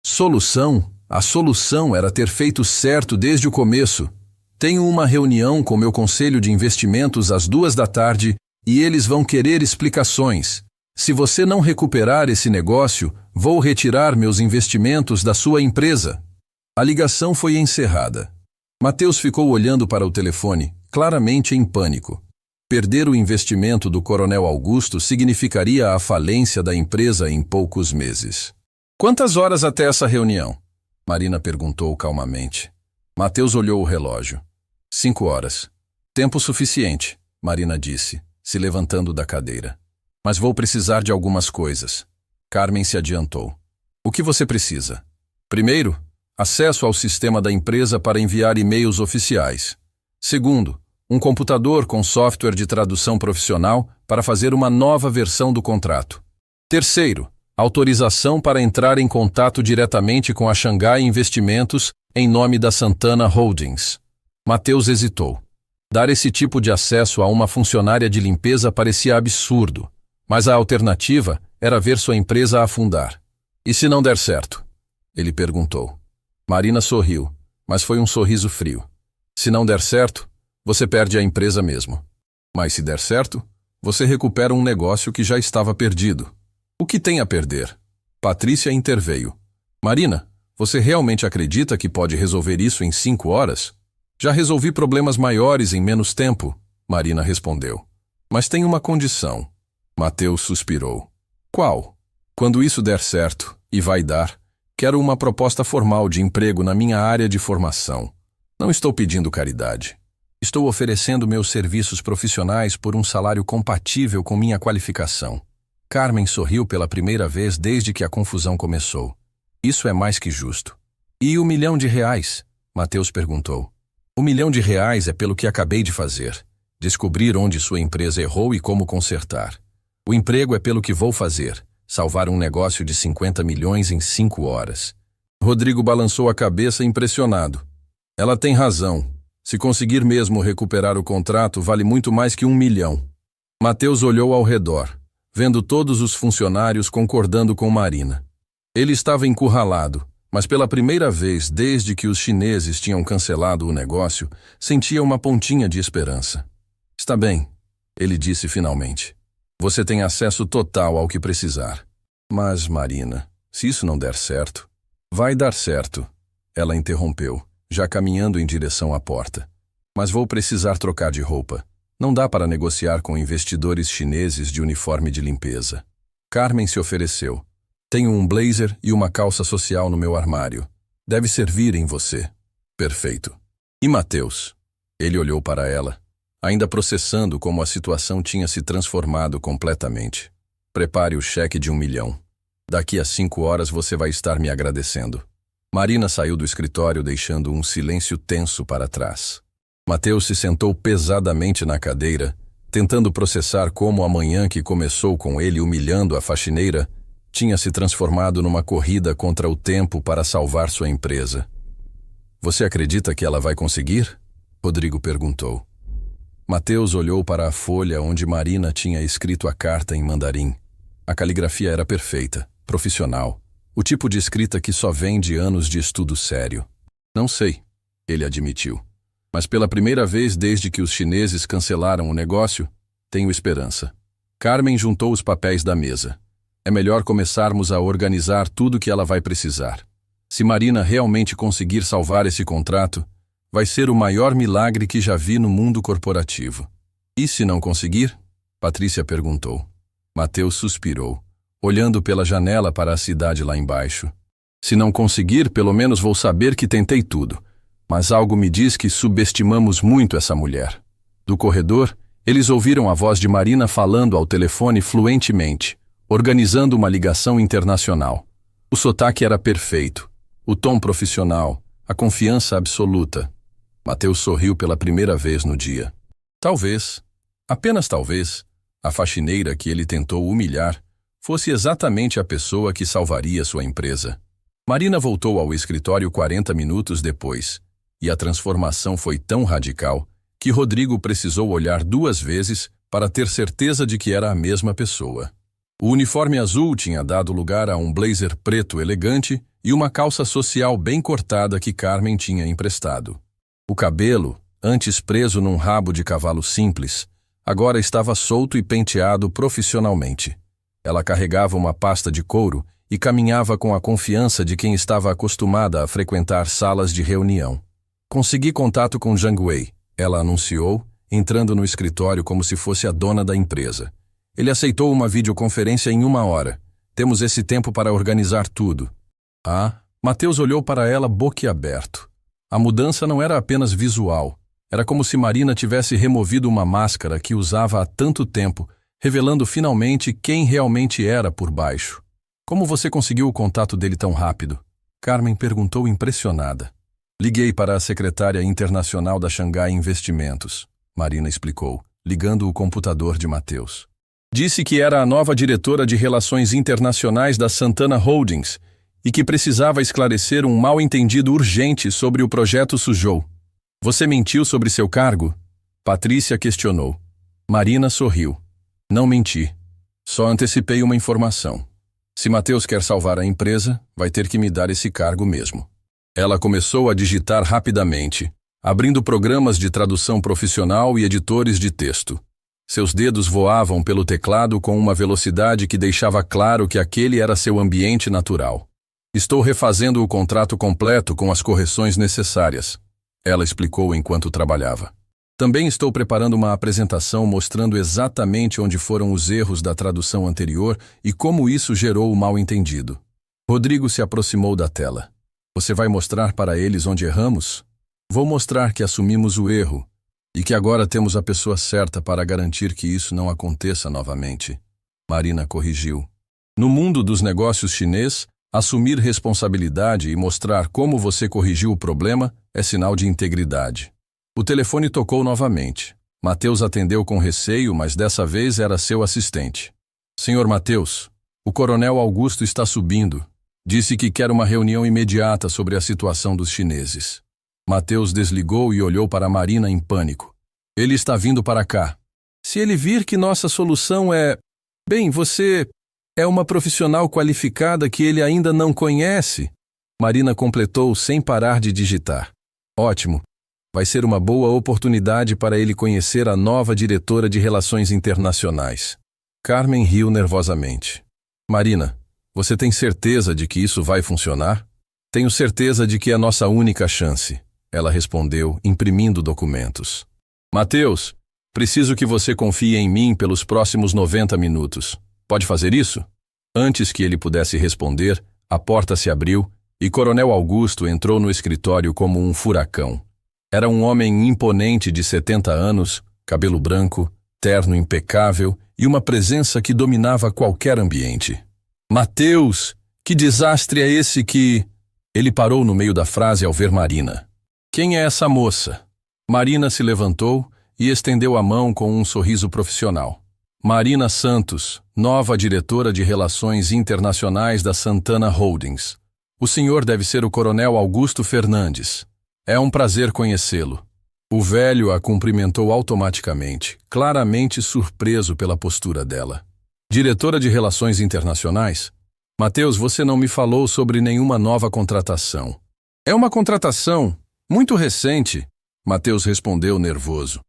Solução? A solução era ter feito certo desde o começo. Tenho uma reunião com meu conselho de investimentos às 14h e eles vão querer explicações. Se você não recuperar esse negócio, vou retirar meus investimentos da sua empresa. A ligação foi encerrada. Mateus ficou olhando para o telefone, claramente em pânico. Perder o investimento do Coronel Augusto significaria a falência da empresa em poucos meses. Quantas horas até essa reunião? Marina perguntou calmamente. Mateus olhou o relógio. 5 horas. Tempo suficiente, Marina disse, se levantando da cadeira. Mas vou precisar de algumas coisas. Carmen se adiantou. O que você precisa? Primeiro, acesso ao sistema da empresa para enviar e-mails oficiais. Segundo, um computador com software de tradução profissional para fazer uma nova versão do contrato. Terceiro, autorização para entrar em contato diretamente com a Xangai Investimentos em nome da Santana Holdings. Mateus hesitou. Dar esse tipo de acesso a uma funcionária de limpeza parecia absurdo, mas a alternativa era ver sua empresa afundar. E se não der certo? Ele perguntou. Marina sorriu, mas foi um sorriso frio. Se não der certo, você perde a empresa mesmo. Mas se der certo, você recupera um negócio que já estava perdido. O que tem a perder? Patrícia interveio. Marina, você realmente acredita que pode resolver isso em 5 horas? Já resolvi problemas maiores em menos tempo, Marina respondeu. Mas tem uma condição. Mateus suspirou. Qual? Quando isso der certo, e vai dar, quero uma proposta formal de emprego na minha área de formação. Não estou pedindo caridade. Estou oferecendo meus serviços profissionais por um salário compatível com minha qualificação. Carmen sorriu pela primeira vez desde que a confusão começou. Isso é mais que justo. E o R$ 1.000.000? Mateus perguntou. R$ 1.000.000 é pelo que acabei de fazer. Descobrir onde sua empresa errou e como consertar. O emprego é pelo que vou fazer. Salvar um negócio de 50 milhões em 5 horas. Rodrigo balançou a cabeça impressionado. Ela tem razão. Se conseguir mesmo recuperar o contrato, vale muito mais que 1 milhão. Mateus olhou ao redor, vendo todos os funcionários concordando com Marina. Ele estava encurralado, mas pela primeira vez desde que os chineses tinham cancelado o negócio, sentia uma pontinha de esperança. Está bem, ele disse finalmente. Você tem acesso total ao que precisar. Mas, Marina, se isso não der certo... Vai dar certo, ela interrompeu, já caminhando em direção à porta. Mas vou precisar trocar de roupa. Não dá para negociar com investidores chineses de uniforme de limpeza. Carmen se ofereceu. Tenho um blazer e uma calça social no meu armário. Deve servir em você. Perfeito. E Mateus? Ele olhou para ela, ainda processando como a situação tinha se transformado completamente. Prepare o cheque de 1 milhão. Daqui a 5 horas você vai estar me agradecendo. Marina saiu do escritório deixando um silêncio tenso para trás. Mateus se sentou pesadamente na cadeira, tentando processar como a manhã que começou com ele humilhando a faxineira tinha se transformado numa corrida contra o tempo para salvar sua empresa. Você acredita que ela vai conseguir? Rodrigo perguntou. Mateus olhou para a folha onde Marina tinha escrito a carta em mandarim. A caligrafia era perfeita, profissional, o tipo de escrita que só vem de anos de estudo sério. Não sei, ele admitiu. Mas pela primeira vez desde que os chineses cancelaram o negócio, tenho esperança. Carmen juntou os papéis da mesa. É melhor começarmos a organizar tudo que ela vai precisar. Se Marina realmente conseguir salvar esse contrato, vai ser o maior milagre que já vi no mundo corporativo. E se não conseguir? Patrícia perguntou. Mateus suspirou, olhando pela janela para a cidade lá embaixo. Se não conseguir, pelo menos vou saber que tentei tudo. Mas algo me diz que subestimamos muito essa mulher. Do corredor, eles ouviram a voz de Marina falando ao telefone fluentemente, organizando uma ligação internacional. O sotaque era perfeito, o tom profissional, a confiança absoluta. Mateus sorriu pela primeira vez no dia. Talvez, apenas talvez, a faxineira que ele tentou humilhar fosse exatamente a pessoa que salvaria sua empresa. Marina voltou ao escritório 40 minutos depois, e a transformação foi tão radical que Rodrigo precisou olhar 2 vezes para ter certeza de que era a mesma pessoa. O uniforme azul tinha dado lugar a um blazer preto elegante e uma calça social bem cortada que Carmen tinha emprestado. O cabelo, antes preso num rabo de cavalo simples, agora estava solto e penteado profissionalmente. Ela carregava uma pasta de couro e caminhava com a confiança de quem estava acostumada a frequentar salas de reunião. Consegui contato com Zhang Wei, ela anunciou, entrando no escritório como se fosse a dona da empresa. Ele aceitou uma videoconferência em 1 hora. Temos esse tempo para organizar tudo. Mateus olhou para ela boquiaberto. A mudança não era apenas visual. Era como se Marina tivesse removido uma máscara que usava há tanto tempo, revelando finalmente quem realmente era por baixo. Como você conseguiu o contato dele tão rápido? Carmen perguntou impressionada. Liguei para a secretária internacional da Xangai Investimentos, Marina explicou, ligando o computador de Mateus. Disse que era a nova diretora de Relações Internacionais da Santana Holdings e que precisava esclarecer um mal-entendido urgente sobre o projeto Suzhou. Você mentiu sobre seu cargo? Patrícia questionou. Marina sorriu. Não menti. Só antecipei uma informação. Se Mateus quer salvar a empresa, vai ter que me dar esse cargo mesmo. Ela começou a digitar rapidamente, abrindo programas de tradução profissional e editores de texto. Seus dedos voavam pelo teclado com uma velocidade que deixava claro que aquele era seu ambiente natural. Estou refazendo o contrato completo com as correções necessárias, ela explicou enquanto trabalhava. Também estou preparando uma apresentação mostrando exatamente onde foram os erros da tradução anterior e como isso gerou o mal-entendido. Rodrigo se aproximou da tela. Você vai mostrar para eles onde erramos? Vou mostrar que assumimos o erro e que agora temos a pessoa certa para garantir que isso não aconteça novamente. Marina corrigiu. No mundo dos negócios chinês, assumir responsabilidade e mostrar como você corrigiu o problema é sinal de integridade. O telefone tocou novamente. Mateus atendeu com receio, mas dessa vez era seu assistente. Senhor Mateus, o coronel Augusto está subindo. Disse que quer uma reunião imediata sobre a situação dos chineses. Mateus desligou e olhou para Marina em pânico. Ele está vindo para cá. Se ele vir que nossa solução é... Bem, você é uma profissional qualificada que ele ainda não conhece. Marina completou sem parar de digitar. Ótimo. Vai ser uma boa oportunidade para ele conhecer a nova diretora de Relações Internacionais. Carmen riu nervosamente. Marina, você tem certeza de que isso vai funcionar? Tenho certeza de que é a nossa única chance, ela respondeu, imprimindo documentos. Mateus, preciso que você confie em mim pelos próximos 90 minutos. Pode fazer isso? Antes que ele pudesse responder, a porta se abriu e Coronel Augusto entrou no escritório como um furacão. Era um homem imponente de 70 anos, cabelo branco, terno impecável e uma presença que dominava qualquer ambiente. Mateus, que desastre é esse que... Ele parou no meio da frase ao ver Marina. Quem é essa moça? Marina se levantou, e estendeu a mão com um sorriso profissional. Marina Santos, nova diretora de Relações Internacionais da Santana Holdings. O senhor deve ser o Coronel Augusto Fernandes. É um prazer conhecê-lo. O velho a cumprimentou automaticamente, claramente surpreso pela postura dela. Diretora de Relações Internacionais? Mateus, você não me falou sobre nenhuma nova contratação. É uma contratação muito recente, Mateus respondeu nervoso.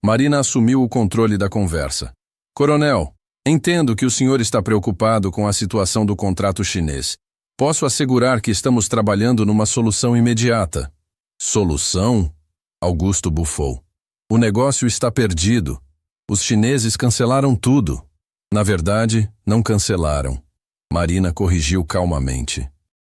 Marina assumiu o controle da conversa. Coronel, entendo que o senhor está preocupado com a situação do contrato chinês. Posso assegurar que estamos trabalhando numa solução imediata. Solução? Augusto bufou. O negócio está perdido. Os chineses cancelaram tudo. Na verdade, não cancelaram. Marina corrigiu calmamente.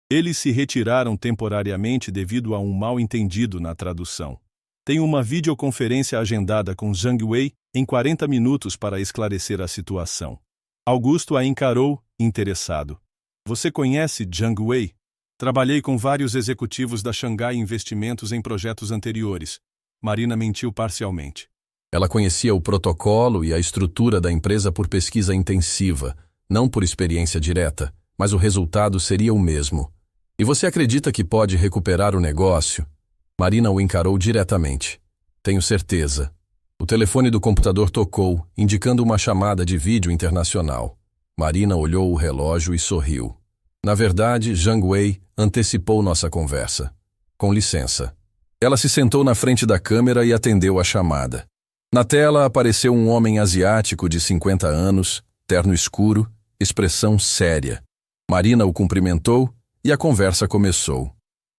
Eles se retiraram temporariamente devido a um mal-entendido na tradução. Tenho uma videoconferência agendada com Zhang Wei em 40 minutos para esclarecer a situação. Augusto a encarou, interessado. Você conhece Zhang Wei? Trabalhei com vários executivos da Xangai Investimentos em projetos anteriores. Marina mentiu parcialmente. Ela conhecia o protocolo e a estrutura da empresa por pesquisa intensiva, não por experiência direta, mas o resultado seria o mesmo. E você acredita que pode recuperar o negócio? Marina o encarou diretamente. Tenho certeza. O telefone do computador tocou, indicando uma chamada de vídeo internacional. Marina olhou o relógio e sorriu. Na verdade, Zhang Wei antecipou nossa conversa. Com licença. Ela se sentou na frente da câmera e atendeu a chamada. Na tela apareceu um homem asiático de 50 anos, terno escuro, expressão séria. Marina o cumprimentou e a conversa começou.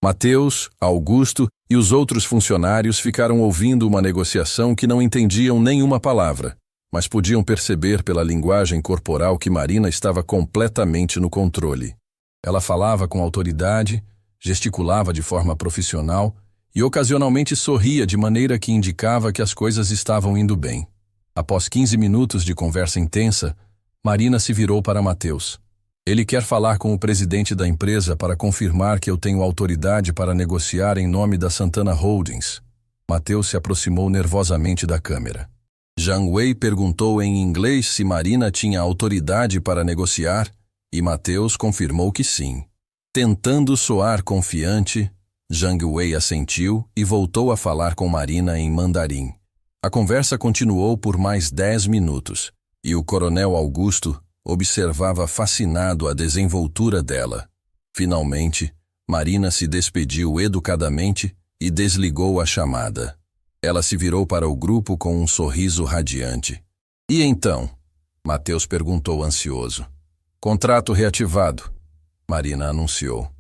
Mateus, Augusto e os outros funcionários ficaram ouvindo uma negociação que não entendiam nenhuma palavra, mas podiam perceber pela linguagem corporal que Marina estava completamente no controle. Ela falava com autoridade, gesticulava de forma profissional e ocasionalmente sorria de maneira que indicava que as coisas estavam indo bem. Após 15 minutos de conversa intensa, Marina se virou para Mateus. Ele quer falar com o presidente da empresa para confirmar que eu tenho autoridade para negociar em nome da Santana Holdings. Mateus se aproximou nervosamente da câmera. Zhang Wei perguntou em inglês se Marina tinha autoridade para negociar e Mateus confirmou que sim. Tentando soar confiante, Zhang Wei assentiu e voltou a falar com Marina em mandarim. A conversa continuou por mais 10 minutos e o coronel Augusto observava fascinado a desenvoltura dela. Finalmente, Marina se despediu educadamente e desligou a chamada. Ela se virou para o grupo com um sorriso radiante. E então? Mateus perguntou ansioso. Contrato reativado, Marina anunciou.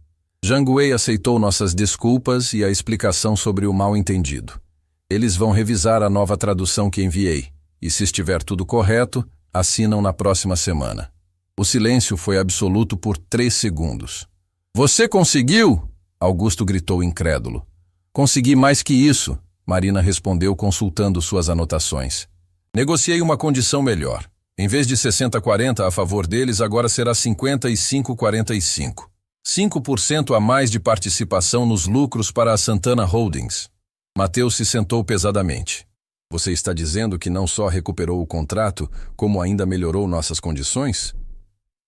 Zhang Wei aceitou nossas desculpas e a explicação sobre o mal-entendido. Eles vão revisar a nova tradução que enviei, e se estiver tudo correto, assinam na próxima semana. O silêncio foi absoluto por 3 segundos. Você conseguiu? Augusto gritou incrédulo. Consegui mais que isso, Marina respondeu consultando suas anotações. Negociei uma condição melhor. Em vez de 60-40 a favor deles, agora será 55-45. 5% a mais de participação nos lucros para a Santana Holdings. Mateus se sentou pesadamente. Você está dizendo que não só recuperou o contrato, como ainda melhorou nossas condições?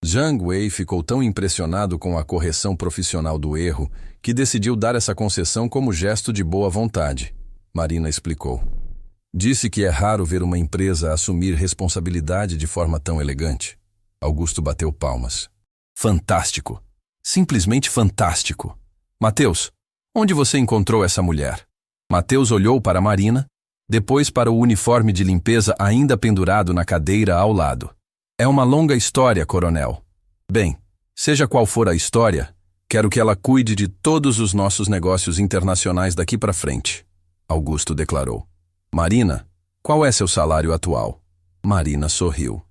Zhang Wei ficou tão impressionado com a correção profissional do erro que decidiu dar essa concessão como gesto de boa vontade. Marina explicou. Disse que é raro ver uma empresa assumir responsabilidade de forma tão elegante. Augusto bateu palmas. Fantástico! Simplesmente fantástico! Mateus, onde você encontrou essa mulher? Mateus olhou para Marina, depois para o uniforme de limpeza ainda pendurado na cadeira ao lado. É uma longa história, coronel. Bem, seja qual for a história, quero que ela cuide de todos os nossos negócios internacionais daqui para frente, Augusto declarou. Marina, qual é seu salário atual? Marina sorriu.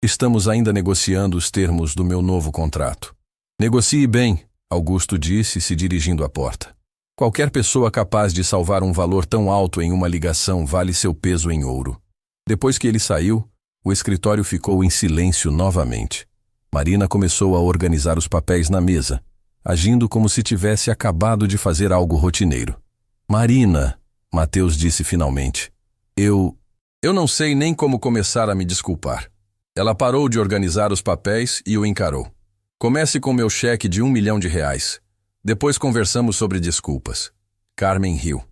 Estamos ainda negociando os termos do meu novo contrato. Negocie bem, Augusto disse, se dirigindo à porta. Qualquer pessoa capaz de salvar um valor tão alto em uma ligação vale seu peso em ouro. Depois que ele saiu, o escritório ficou em silêncio novamente. Marina começou a organizar os papéis na mesa, agindo como se tivesse acabado de fazer algo rotineiro. Marina, Mateus disse finalmente. Eu não sei nem como começar a me desculpar. Ela parou de organizar os papéis e o encarou. Comece com meu cheque de R$1 milhão. Depois conversamos sobre desculpas. Carmen riu.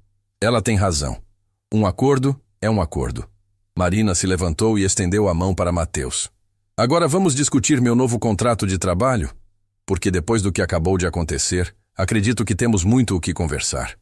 Ela tem razão. Um acordo é um acordo. Marina se levantou e estendeu a mão para Mateus. Agora vamos discutir meu novo contrato de trabalho? Porque depois do que acabou de acontecer, acredito que temos muito o que conversar.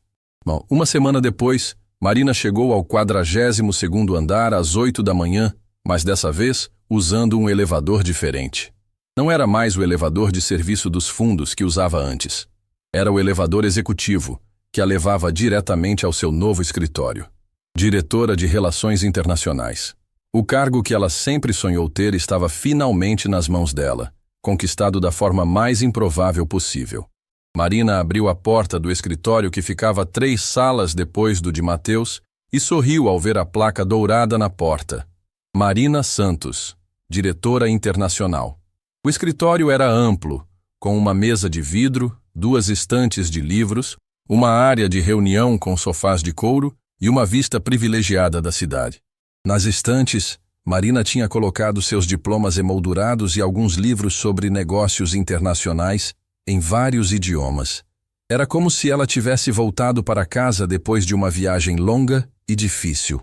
Bom, uma semana depois, Marina chegou ao 42º andar às 8 da manhã, mas dessa vez usando um elevador diferente. Não era mais o elevador de serviço dos fundos que usava antes. Era o elevador executivo, que a levava diretamente ao seu novo escritório. Diretora de Relações Internacionais. O cargo que ela sempre sonhou ter estava finalmente nas mãos dela, conquistado da forma mais improvável possível. Marina abriu a porta do escritório que ficava 3 salas depois do de Mateus e sorriu ao ver a placa dourada na porta. Marina Santos, diretora internacional. O escritório era amplo, com uma mesa de vidro, 2 estantes de livros, uma área de reunião com sofás de couro e uma vista privilegiada da cidade. Nas estantes, Marina tinha colocado seus diplomas emoldurados e alguns livros sobre negócios internacionais em vários idiomas. Era como se ela tivesse voltado para casa depois de uma viagem longa e difícil.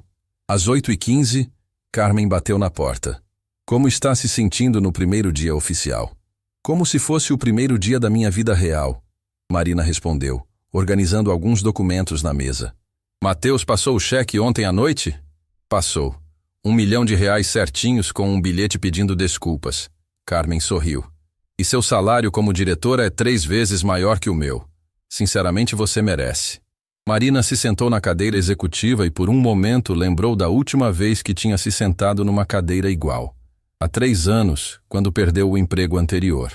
Às 8h15, Carmen bateu na porta. Como está se sentindo no primeiro dia oficial? Como se fosse o primeiro dia da minha vida real. Marina respondeu, organizando alguns documentos na mesa. Mateus passou o cheque ontem à noite? Passou. R$1 milhão certinhos com um bilhete pedindo desculpas. Carmen sorriu. E seu salário como diretora é 3 vezes maior que o meu. Sinceramente, você merece. Marina se sentou na cadeira executiva e por um momento lembrou da última vez que tinha se sentado numa cadeira igual. Há 3 anos, quando perdeu o emprego anterior.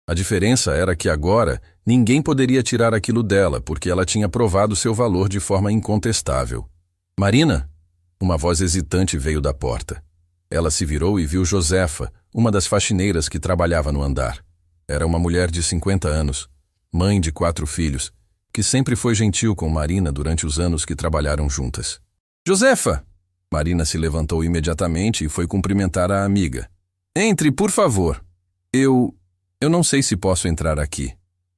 A diferença era que agora ninguém poderia tirar aquilo dela, porque ela tinha provado seu valor de forma incontestável. Marina? Uma voz hesitante veio da porta. Ela se virou e viu Josefa, uma das faxineiras que trabalhava no andar. Era uma mulher de 50 anos, mãe de 4 filhos, que sempre foi gentil com Marina durante os anos que trabalharam juntas. Josefa! Marina se levantou imediatamente e foi cumprimentar a amiga. Entre, por favor. Eu não sei se posso entrar aqui,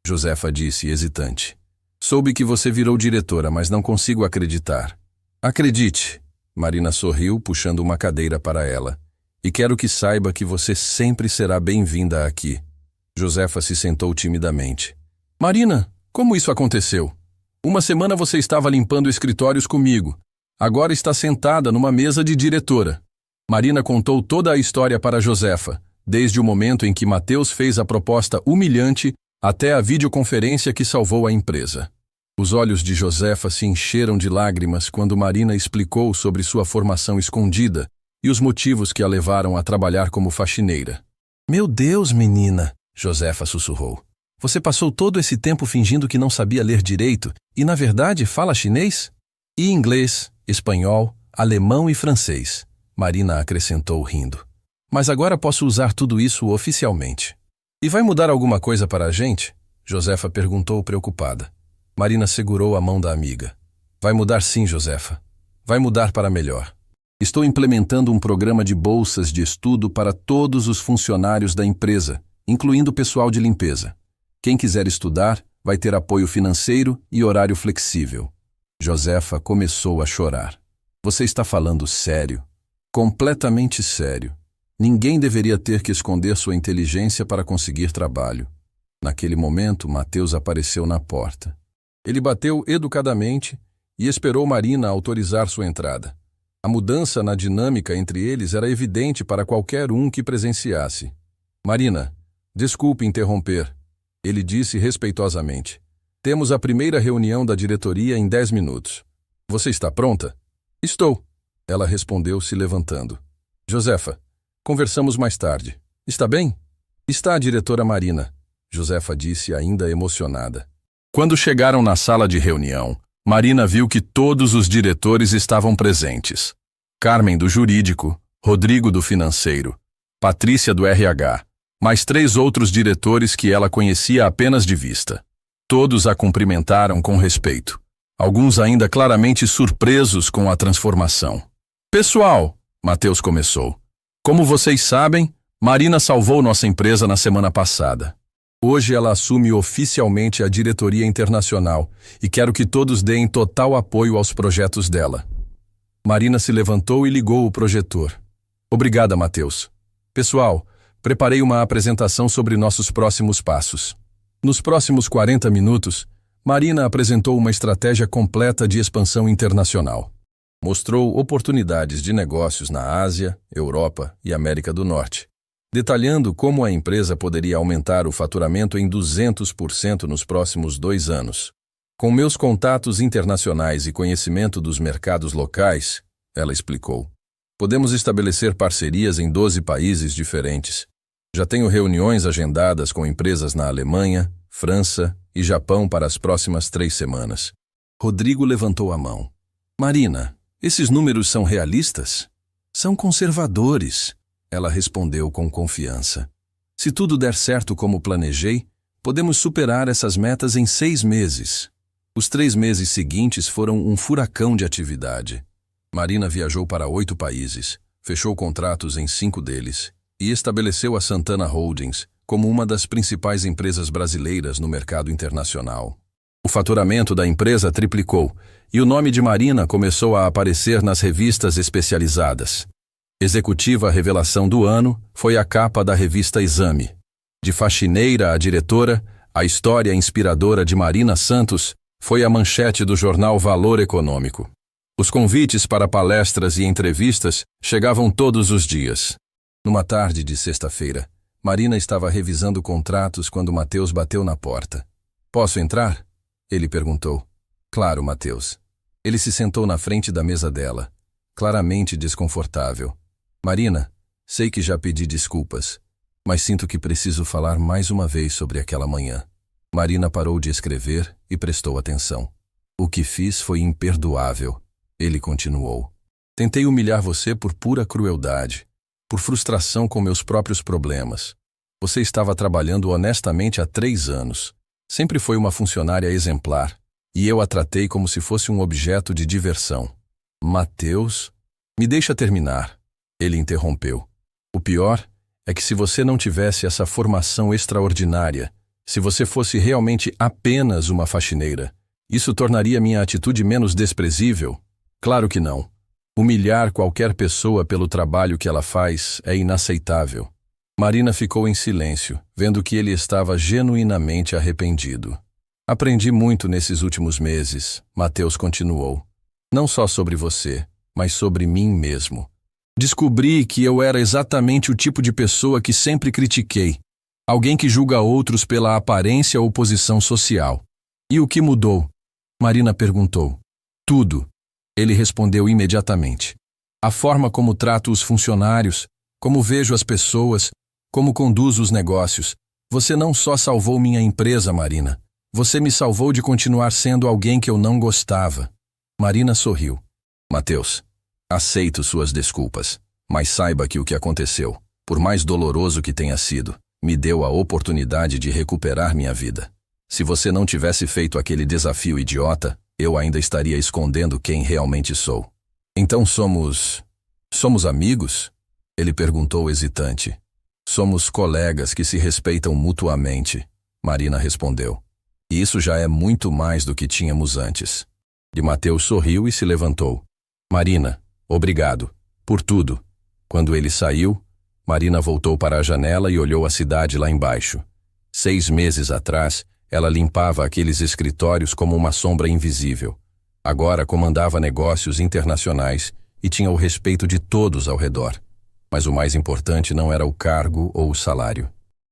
Josefa disse, hesitante. Soube que você virou diretora, mas não consigo acreditar. Acredite, Marina sorriu, puxando uma cadeira para ela. E quero que saiba que você sempre será bem-vinda aqui. Josefa se sentou timidamente. Marina, como isso aconteceu? Uma semana você estava limpando escritórios comigo. Agora está sentada numa mesa de diretora. Marina contou toda a história para Josefa, desde o momento em que Mateus fez a proposta humilhante até a videoconferência que salvou a empresa. Os olhos de Josefa se encheram de lágrimas quando Marina explicou sobre sua formação escondida e os motivos que a levaram a trabalhar como faxineira. Meu Deus, menina, Josefa sussurrou. Você passou todo esse tempo fingindo que não sabia ler direito e, na verdade, fala chinês? E inglês, espanhol, alemão e francês, Marina acrescentou rindo. Mas agora posso usar tudo isso oficialmente. E vai mudar alguma coisa para a gente? Josefa perguntou preocupada. Marina segurou a mão da amiga. Vai mudar sim, Josefa. Vai mudar para melhor. Estou implementando um programa de bolsas de estudo para todos os funcionários da empresa, incluindo o pessoal de limpeza. Quem quiser estudar vai ter apoio financeiro e horário flexível. Josefa começou a chorar. Você está falando sério? Completamente sério. Ninguém deveria ter que esconder sua inteligência para conseguir trabalho. Naquele momento, Mateus apareceu na porta. Ele bateu educadamente e esperou Marina autorizar sua entrada. A mudança na dinâmica entre eles era evidente para qualquer um que presenciasse. Marina, desculpe interromper, ele disse respeitosamente. Temos a primeira reunião da diretoria em 10 minutos. Você está pronta? Estou, ela respondeu se levantando. Josefa, conversamos mais tarde. Está bem? Está a diretora Marina, Josefa disse ainda emocionada. Quando chegaram na sala de reunião, Marina viu que todos os diretores estavam presentes. Carmen do jurídico, Rodrigo do financeiro, Patrícia do RH, mais 3 outros diretores que ela conhecia apenas de vista. Todos a cumprimentaram com respeito, alguns ainda claramente surpresos com a transformação. Pessoal, Mateus começou. Como vocês sabem, Marina salvou nossa empresa na semana passada. Hoje ela assume oficialmente a diretoria internacional e quero que todos deem total apoio aos projetos dela. Marina se levantou e ligou o projetor. Obrigada, Mateus. Pessoal, preparei uma apresentação sobre nossos próximos passos. Nos próximos 40 minutos, Marina apresentou uma estratégia completa de expansão internacional. Mostrou oportunidades de negócios na Ásia, Europa e América do Norte, detalhando como a empresa poderia aumentar o faturamento em 200% nos próximos 2 anos. Com meus contatos internacionais e conhecimento dos mercados locais, ela explicou, podemos estabelecer parcerias em 12 países diferentes. Já tenho reuniões agendadas com empresas na Alemanha, França e Japão para as próximas 3 semanas. Rodrigo levantou a mão. Marina, esses números são realistas? São conservadores, ela respondeu com confiança. Se tudo der certo como planejei, podemos superar essas metas em 6 meses. Os 3 meses seguintes foram um furacão de atividade. Marina viajou para 8 países, fechou contratos em 5 deles e estabeleceu a Santana Holdings como uma das principais empresas brasileiras no mercado internacional. O faturamento da empresa triplicou e o nome de Marina começou a aparecer nas revistas especializadas. Executiva Revelação do Ano foi a capa da revista Exame. De faxineira a diretora, a história inspiradora de Marina Santos foi a manchete do jornal Valor Econômico. Os convites para palestras e entrevistas chegavam todos os dias. Numa tarde de sexta-feira, Marina estava revisando contratos quando Mateus bateu na porta. Posso entrar? Ele perguntou. Claro, Mateus. Ele se sentou na frente da mesa dela, claramente desconfortável. Marina, sei que já pedi desculpas, mas sinto que preciso falar mais uma vez sobre aquela manhã. Marina parou de escrever e prestou atenção. O que fiz foi imperdoável. Ele continuou. Tentei humilhar você por pura crueldade, por frustração com meus próprios problemas. Você estava trabalhando honestamente há 3 anos. Sempre foi uma funcionária exemplar, e eu a tratei como se fosse um objeto de diversão. Mateus, me deixa terminar. Ele interrompeu. O pior é que se você não tivesse essa formação extraordinária, se você fosse realmente apenas uma faxineira, isso tornaria minha atitude menos desprezível? Claro que não. Humilhar qualquer pessoa pelo trabalho que ela faz é inaceitável. Marina ficou em silêncio, vendo que ele estava genuinamente arrependido. Aprendi muito nesses últimos meses, Mateus continuou. Não só sobre você, mas sobre mim mesmo. Descobri que eu era exatamente o tipo de pessoa que sempre critiquei. Alguém que julga outros pela aparência ou posição social. E o que mudou? Marina perguntou. Tudo. Ele respondeu imediatamente. A forma como trato os funcionários, como vejo as pessoas, como conduzo os negócios. Você não só salvou minha empresa, Marina. Você me salvou de continuar sendo alguém que eu não gostava. Marina sorriu. Mateus, aceito suas desculpas, mas saiba que o que aconteceu, por mais doloroso que tenha sido, me deu a oportunidade de recuperar minha vida. Se você não tivesse feito aquele desafio idiota, eu ainda estaria escondendo quem realmente sou. Então somos amigos? Ele perguntou hesitante. Somos colegas que se respeitam mutuamente, Marina respondeu. E isso já é muito mais do que tínhamos antes. E Mateus sorriu e se levantou. Marina, obrigado, por tudo. Quando ele saiu, Marina voltou para a janela e olhou a cidade lá embaixo. 6 meses atrás, ela limpava aqueles escritórios como uma sombra invisível. Agora comandava negócios internacionais e tinha o respeito de todos ao redor. Mas o mais importante não era o cargo ou o salário.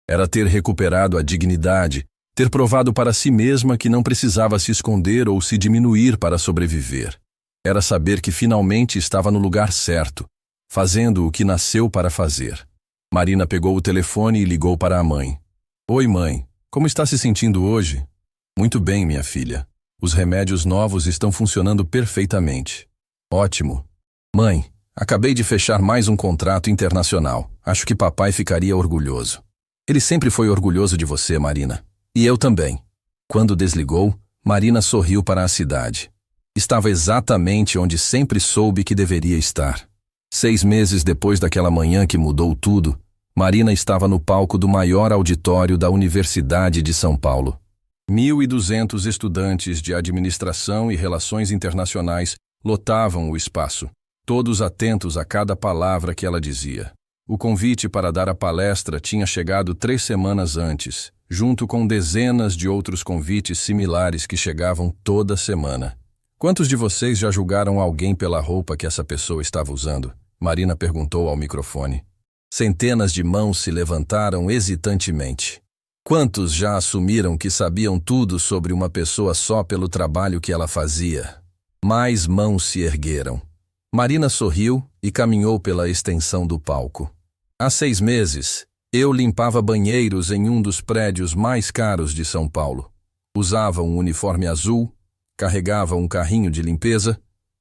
Era ter recuperado a dignidade, ter provado para si mesma que não precisava se esconder ou se diminuir para sobreviver. Era saber que finalmente estava no lugar certo, fazendo o que nasceu para fazer. Marina pegou o telefone e ligou para a mãe. Oi, mãe. Como está se sentindo hoje? Muito bem, minha filha. Os remédios novos estão funcionando perfeitamente. Ótimo. Mãe, acabei de fechar mais um contrato internacional. Acho que papai ficaria orgulhoso. Ele sempre foi orgulhoso de você, Marina. E eu também. Quando desligou, Marina sorriu para a cidade. Estava exatamente onde sempre soube que deveria estar. 6 meses depois daquela manhã que mudou tudo, Marina estava no palco do maior auditório da Universidade de São Paulo. 1.200 estudantes de Administração e Relações Internacionais lotavam o espaço, todos atentos a cada palavra que ela dizia. O convite para dar a palestra tinha chegado 3 semanas antes, junto com dezenas de outros convites similares que chegavam toda semana. Quantos de vocês já julgaram alguém pela roupa que essa pessoa estava usando? Marina perguntou ao microfone. Centenas de mãos se levantaram hesitantemente. Quantos já assumiram que sabiam tudo sobre uma pessoa só pelo trabalho que ela fazia? Mais mãos se ergueram. Marina sorriu e caminhou pela extensão do palco. Há 6 meses, eu limpava banheiros em um dos prédios mais caros de São Paulo. Usava um uniforme azul, carregava um carrinho de limpeza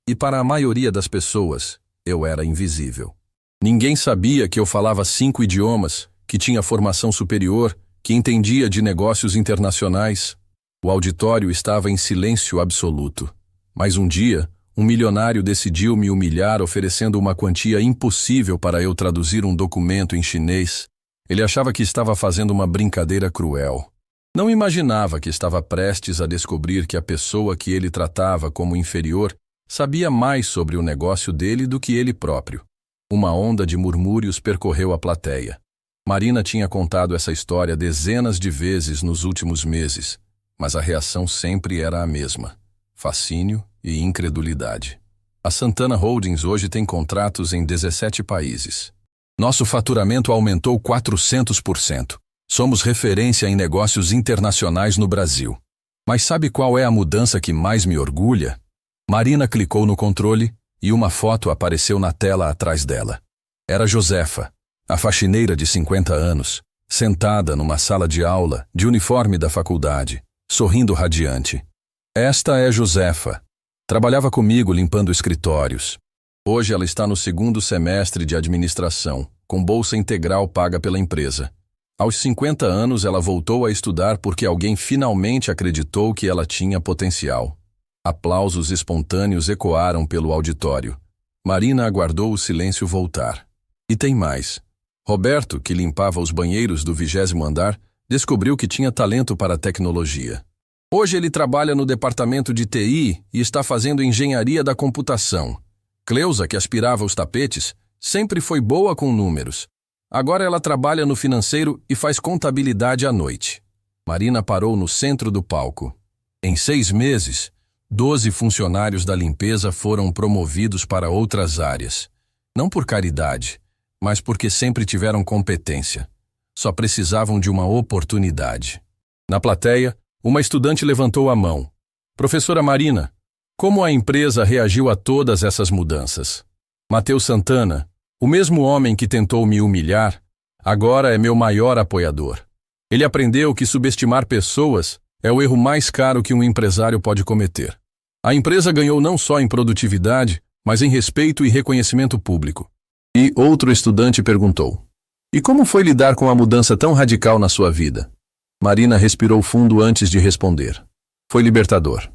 e, para a maioria das pessoas, eu era invisível. Ninguém sabia que eu falava 5 idiomas, que tinha formação superior, que entendia de negócios internacionais. O auditório estava em silêncio absoluto. Mas um dia, um milionário decidiu me humilhar oferecendo uma quantia impossível para eu traduzir um documento em chinês. Ele achava que estava fazendo uma brincadeira cruel. Não imaginava que estava prestes a descobrir que a pessoa que ele tratava como inferior sabia mais sobre o negócio dele do que ele próprio. Uma onda de murmúrios percorreu a plateia. Marina tinha contado essa história dezenas de vezes nos últimos meses, mas a reação sempre era a mesma: fascínio e incredulidade. A Santana Holdings hoje tem contratos em 17 países. Nosso faturamento aumentou 400%. Somos referência em negócios internacionais no Brasil. Mas sabe qual é a mudança que mais me orgulha? Marina clicou no controle e uma foto apareceu na tela atrás dela. Era Josefa, a faxineira de 50 anos, sentada numa sala de aula, de uniforme da faculdade, sorrindo radiante. Esta é Josefa. Trabalhava comigo limpando escritórios. Hoje ela está no 2º semestre de administração, com bolsa integral paga pela empresa. Aos 50 anos ela voltou a estudar porque alguém finalmente acreditou que ela tinha potencial. Aplausos espontâneos ecoaram pelo auditório. Marina aguardou o silêncio voltar. E tem mais. Roberto, que limpava os banheiros do 20º andar, descobriu que tinha talento para a tecnologia. Hoje ele trabalha no departamento de TI e está fazendo engenharia da computação. Cleusa, que aspirava os tapetes, sempre foi boa com números. Agora ela trabalha no financeiro e faz contabilidade à noite. Marina parou no centro do palco. Em 6 meses, 12 funcionários da limpeza foram promovidos para outras áreas. Não por caridade, mas porque sempre tiveram competência. Só precisavam de uma oportunidade. Na plateia, uma estudante levantou a mão. Professora Marina, como a empresa reagiu a todas essas mudanças? Matheus Santana, o mesmo homem que tentou me humilhar, agora é meu maior apoiador. Ele aprendeu que subestimar pessoas é o erro mais caro que um empresário pode cometer. A empresa ganhou não só em produtividade, mas em respeito e reconhecimento público. E outro estudante perguntou: e como foi lidar com a mudança tão radical na sua vida? Marina respirou fundo antes de responder. Foi libertador.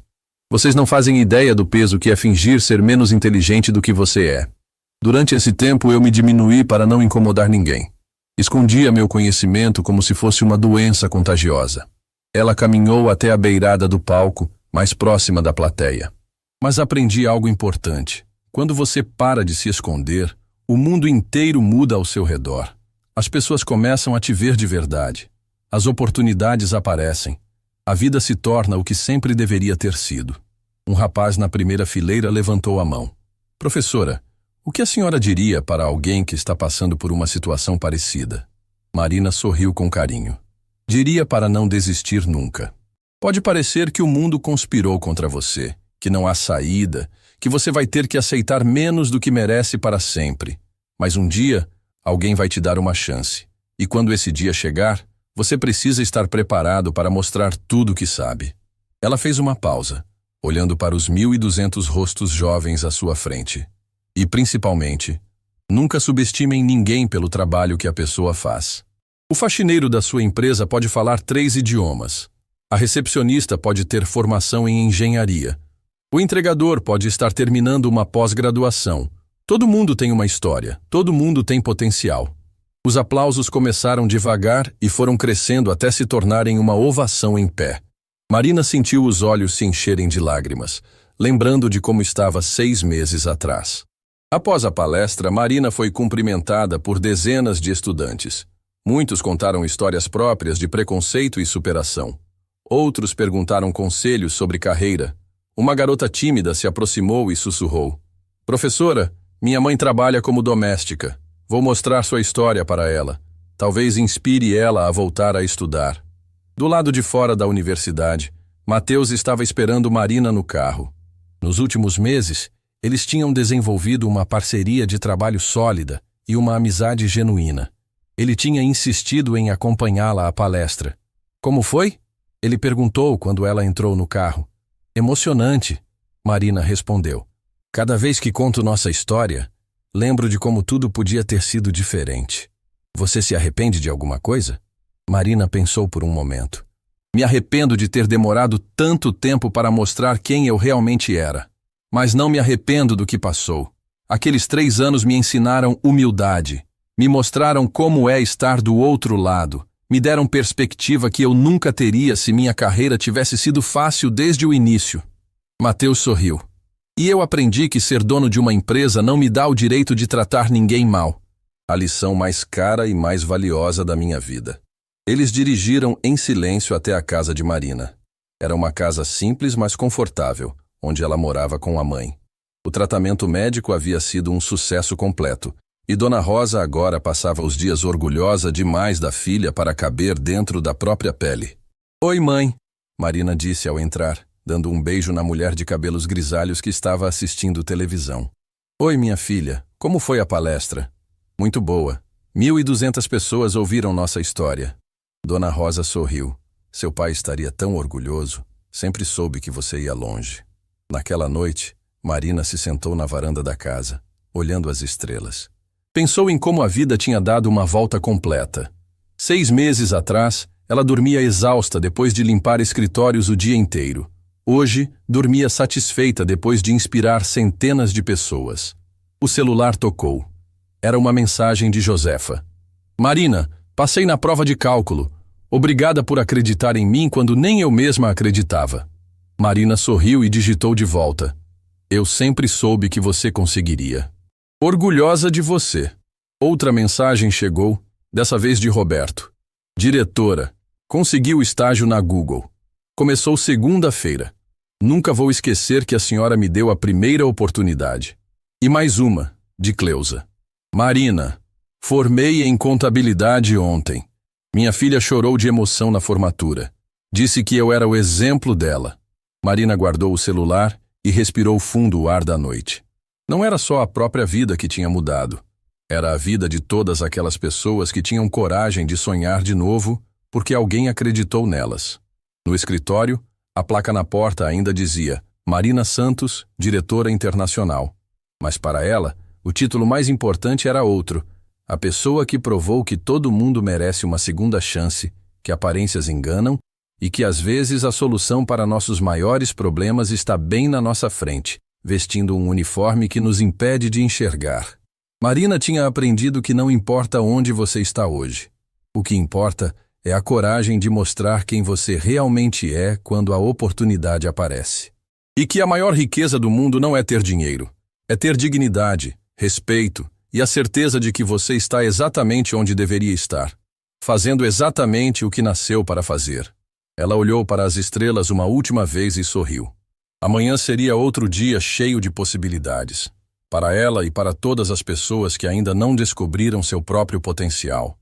Vocês não fazem ideia do peso que é fingir ser menos inteligente do que você é. Durante esse tempo eu me diminuí para não incomodar ninguém. Escondia meu conhecimento como se fosse uma doença contagiosa. Ela caminhou até a beirada do palco, mais próxima da plateia. Mas aprendi algo importante. Quando você para de se esconder, o mundo inteiro muda ao seu redor. As pessoas começam a te ver de verdade. As oportunidades aparecem. A vida se torna o que sempre deveria ter sido. Um rapaz na primeira fileira levantou a mão. Professora, o que a senhora diria para alguém que está passando por uma situação parecida? Marina sorriu com carinho. Diria para não desistir nunca. Pode parecer que o mundo conspirou contra você, que não há saída, que você vai ter que aceitar menos do que merece para sempre. Mas um dia, alguém vai te dar uma chance. E quando esse dia chegar, você precisa estar preparado para mostrar tudo o que sabe. Ela fez uma pausa, olhando para os 1.200 rostos jovens à sua frente. E, principalmente, nunca subestimem ninguém pelo trabalho que a pessoa faz. O faxineiro da sua empresa pode falar 3 idiomas. A recepcionista pode ter formação em engenharia. O entregador pode estar terminando uma pós-graduação. Todo mundo tem uma história, todo mundo tem potencial. Os aplausos começaram devagar e foram crescendo até se tornarem uma ovação em pé. Marina sentiu os olhos se encherem de lágrimas, lembrando de como estava 6 meses atrás. Após a palestra, Marina foi cumprimentada por dezenas de estudantes. Muitos contaram histórias próprias de preconceito e superação. Outros perguntaram conselhos sobre carreira. Uma garota tímida se aproximou e sussurrou: "Professora, minha mãe trabalha como doméstica. Vou mostrar sua história para ela. Talvez inspire ela a voltar a estudar." Do lado de fora da universidade, Mateus estava esperando Marina no carro. Nos últimos meses, eles tinham desenvolvido uma parceria de trabalho sólida e uma amizade genuína. Ele tinha insistido em acompanhá-la à palestra. "Como foi?" ele perguntou quando ela entrou no carro. "Emocionante", Marina respondeu. "Cada vez que conto nossa história, lembro de como tudo podia ter sido diferente." "Você se arrepende de alguma coisa?" Marina pensou por um momento. "Me arrependo de ter demorado tanto tempo para mostrar quem eu realmente era. Mas não me arrependo do que passou. Aqueles 3 anos me ensinaram humildade, me mostraram como é estar do outro lado, me deram perspectiva que eu nunca teria se minha carreira tivesse sido fácil desde o início." Mateus sorriu. "E eu aprendi que ser dono de uma empresa não me dá o direito de tratar ninguém mal. A lição mais cara e mais valiosa da minha vida." Eles dirigiram em silêncio até a casa de Marina. Era uma casa simples, mas confortável, onde ela morava com a mãe. O tratamento médico havia sido um sucesso completo, e Dona Rosa agora passava os dias orgulhosa demais da filha para caber dentro da própria pele. "Oi, mãe", Marina disse ao entrar, dando um beijo na mulher de cabelos grisalhos que estava assistindo televisão. "Oi, minha filha, como foi a palestra?" "Muito boa. 1.200 pessoas ouviram nossa história." Dona Rosa sorriu. "Seu pai estaria tão orgulhoso. Sempre soube que você ia longe." Naquela noite, Marina se sentou na varanda da casa, olhando as estrelas. Pensou em como a vida tinha dado uma volta completa. 6 meses atrás, ela dormia exausta depois de limpar escritórios o dia inteiro. Hoje, dormia satisfeita depois de inspirar centenas de pessoas. O celular tocou. Era uma mensagem de Josefa. "Marina, passei na prova de cálculo. Obrigada por acreditar em mim quando nem eu mesma acreditava." Marina sorriu e digitou de volta: "Eu sempre soube que você conseguiria. Orgulhosa de você." Outra mensagem chegou, dessa vez de Roberto. "Diretora, consegui o estágio na Google. Começou segunda-feira. Nunca vou esquecer que a senhora me deu a primeira oportunidade." E mais uma, de Cleusa. "Marina, formei em contabilidade ontem. Minha filha chorou de emoção na formatura. Disse que eu era o exemplo dela." Marina guardou o celular e respirou fundo o ar da noite. Não era só a própria vida que tinha mudado. Era a vida de todas aquelas pessoas que tinham coragem de sonhar de novo porque alguém acreditou nelas. No escritório, a placa na porta ainda dizia: "Marina Santos, diretora internacional." Mas para ela, o título mais importante era outro: a pessoa que provou que todo mundo merece uma segunda chance, que aparências enganam e que às vezes a solução para nossos maiores problemas está bem na nossa frente, vestindo um uniforme que nos impede de enxergar. Marina tinha aprendido que não importa onde você está hoje. O que importa é a coragem de mostrar quem você realmente é quando a oportunidade aparece. E que a maior riqueza do mundo não é ter dinheiro, é ter dignidade, respeito e a certeza de que você está exatamente onde deveria estar, fazendo exatamente o que nasceu para fazer. Ela olhou para as estrelas uma última vez e sorriu. Amanhã seria outro dia cheio de possibilidades, para ela e para todas as pessoas que ainda não descobriram seu próprio potencial.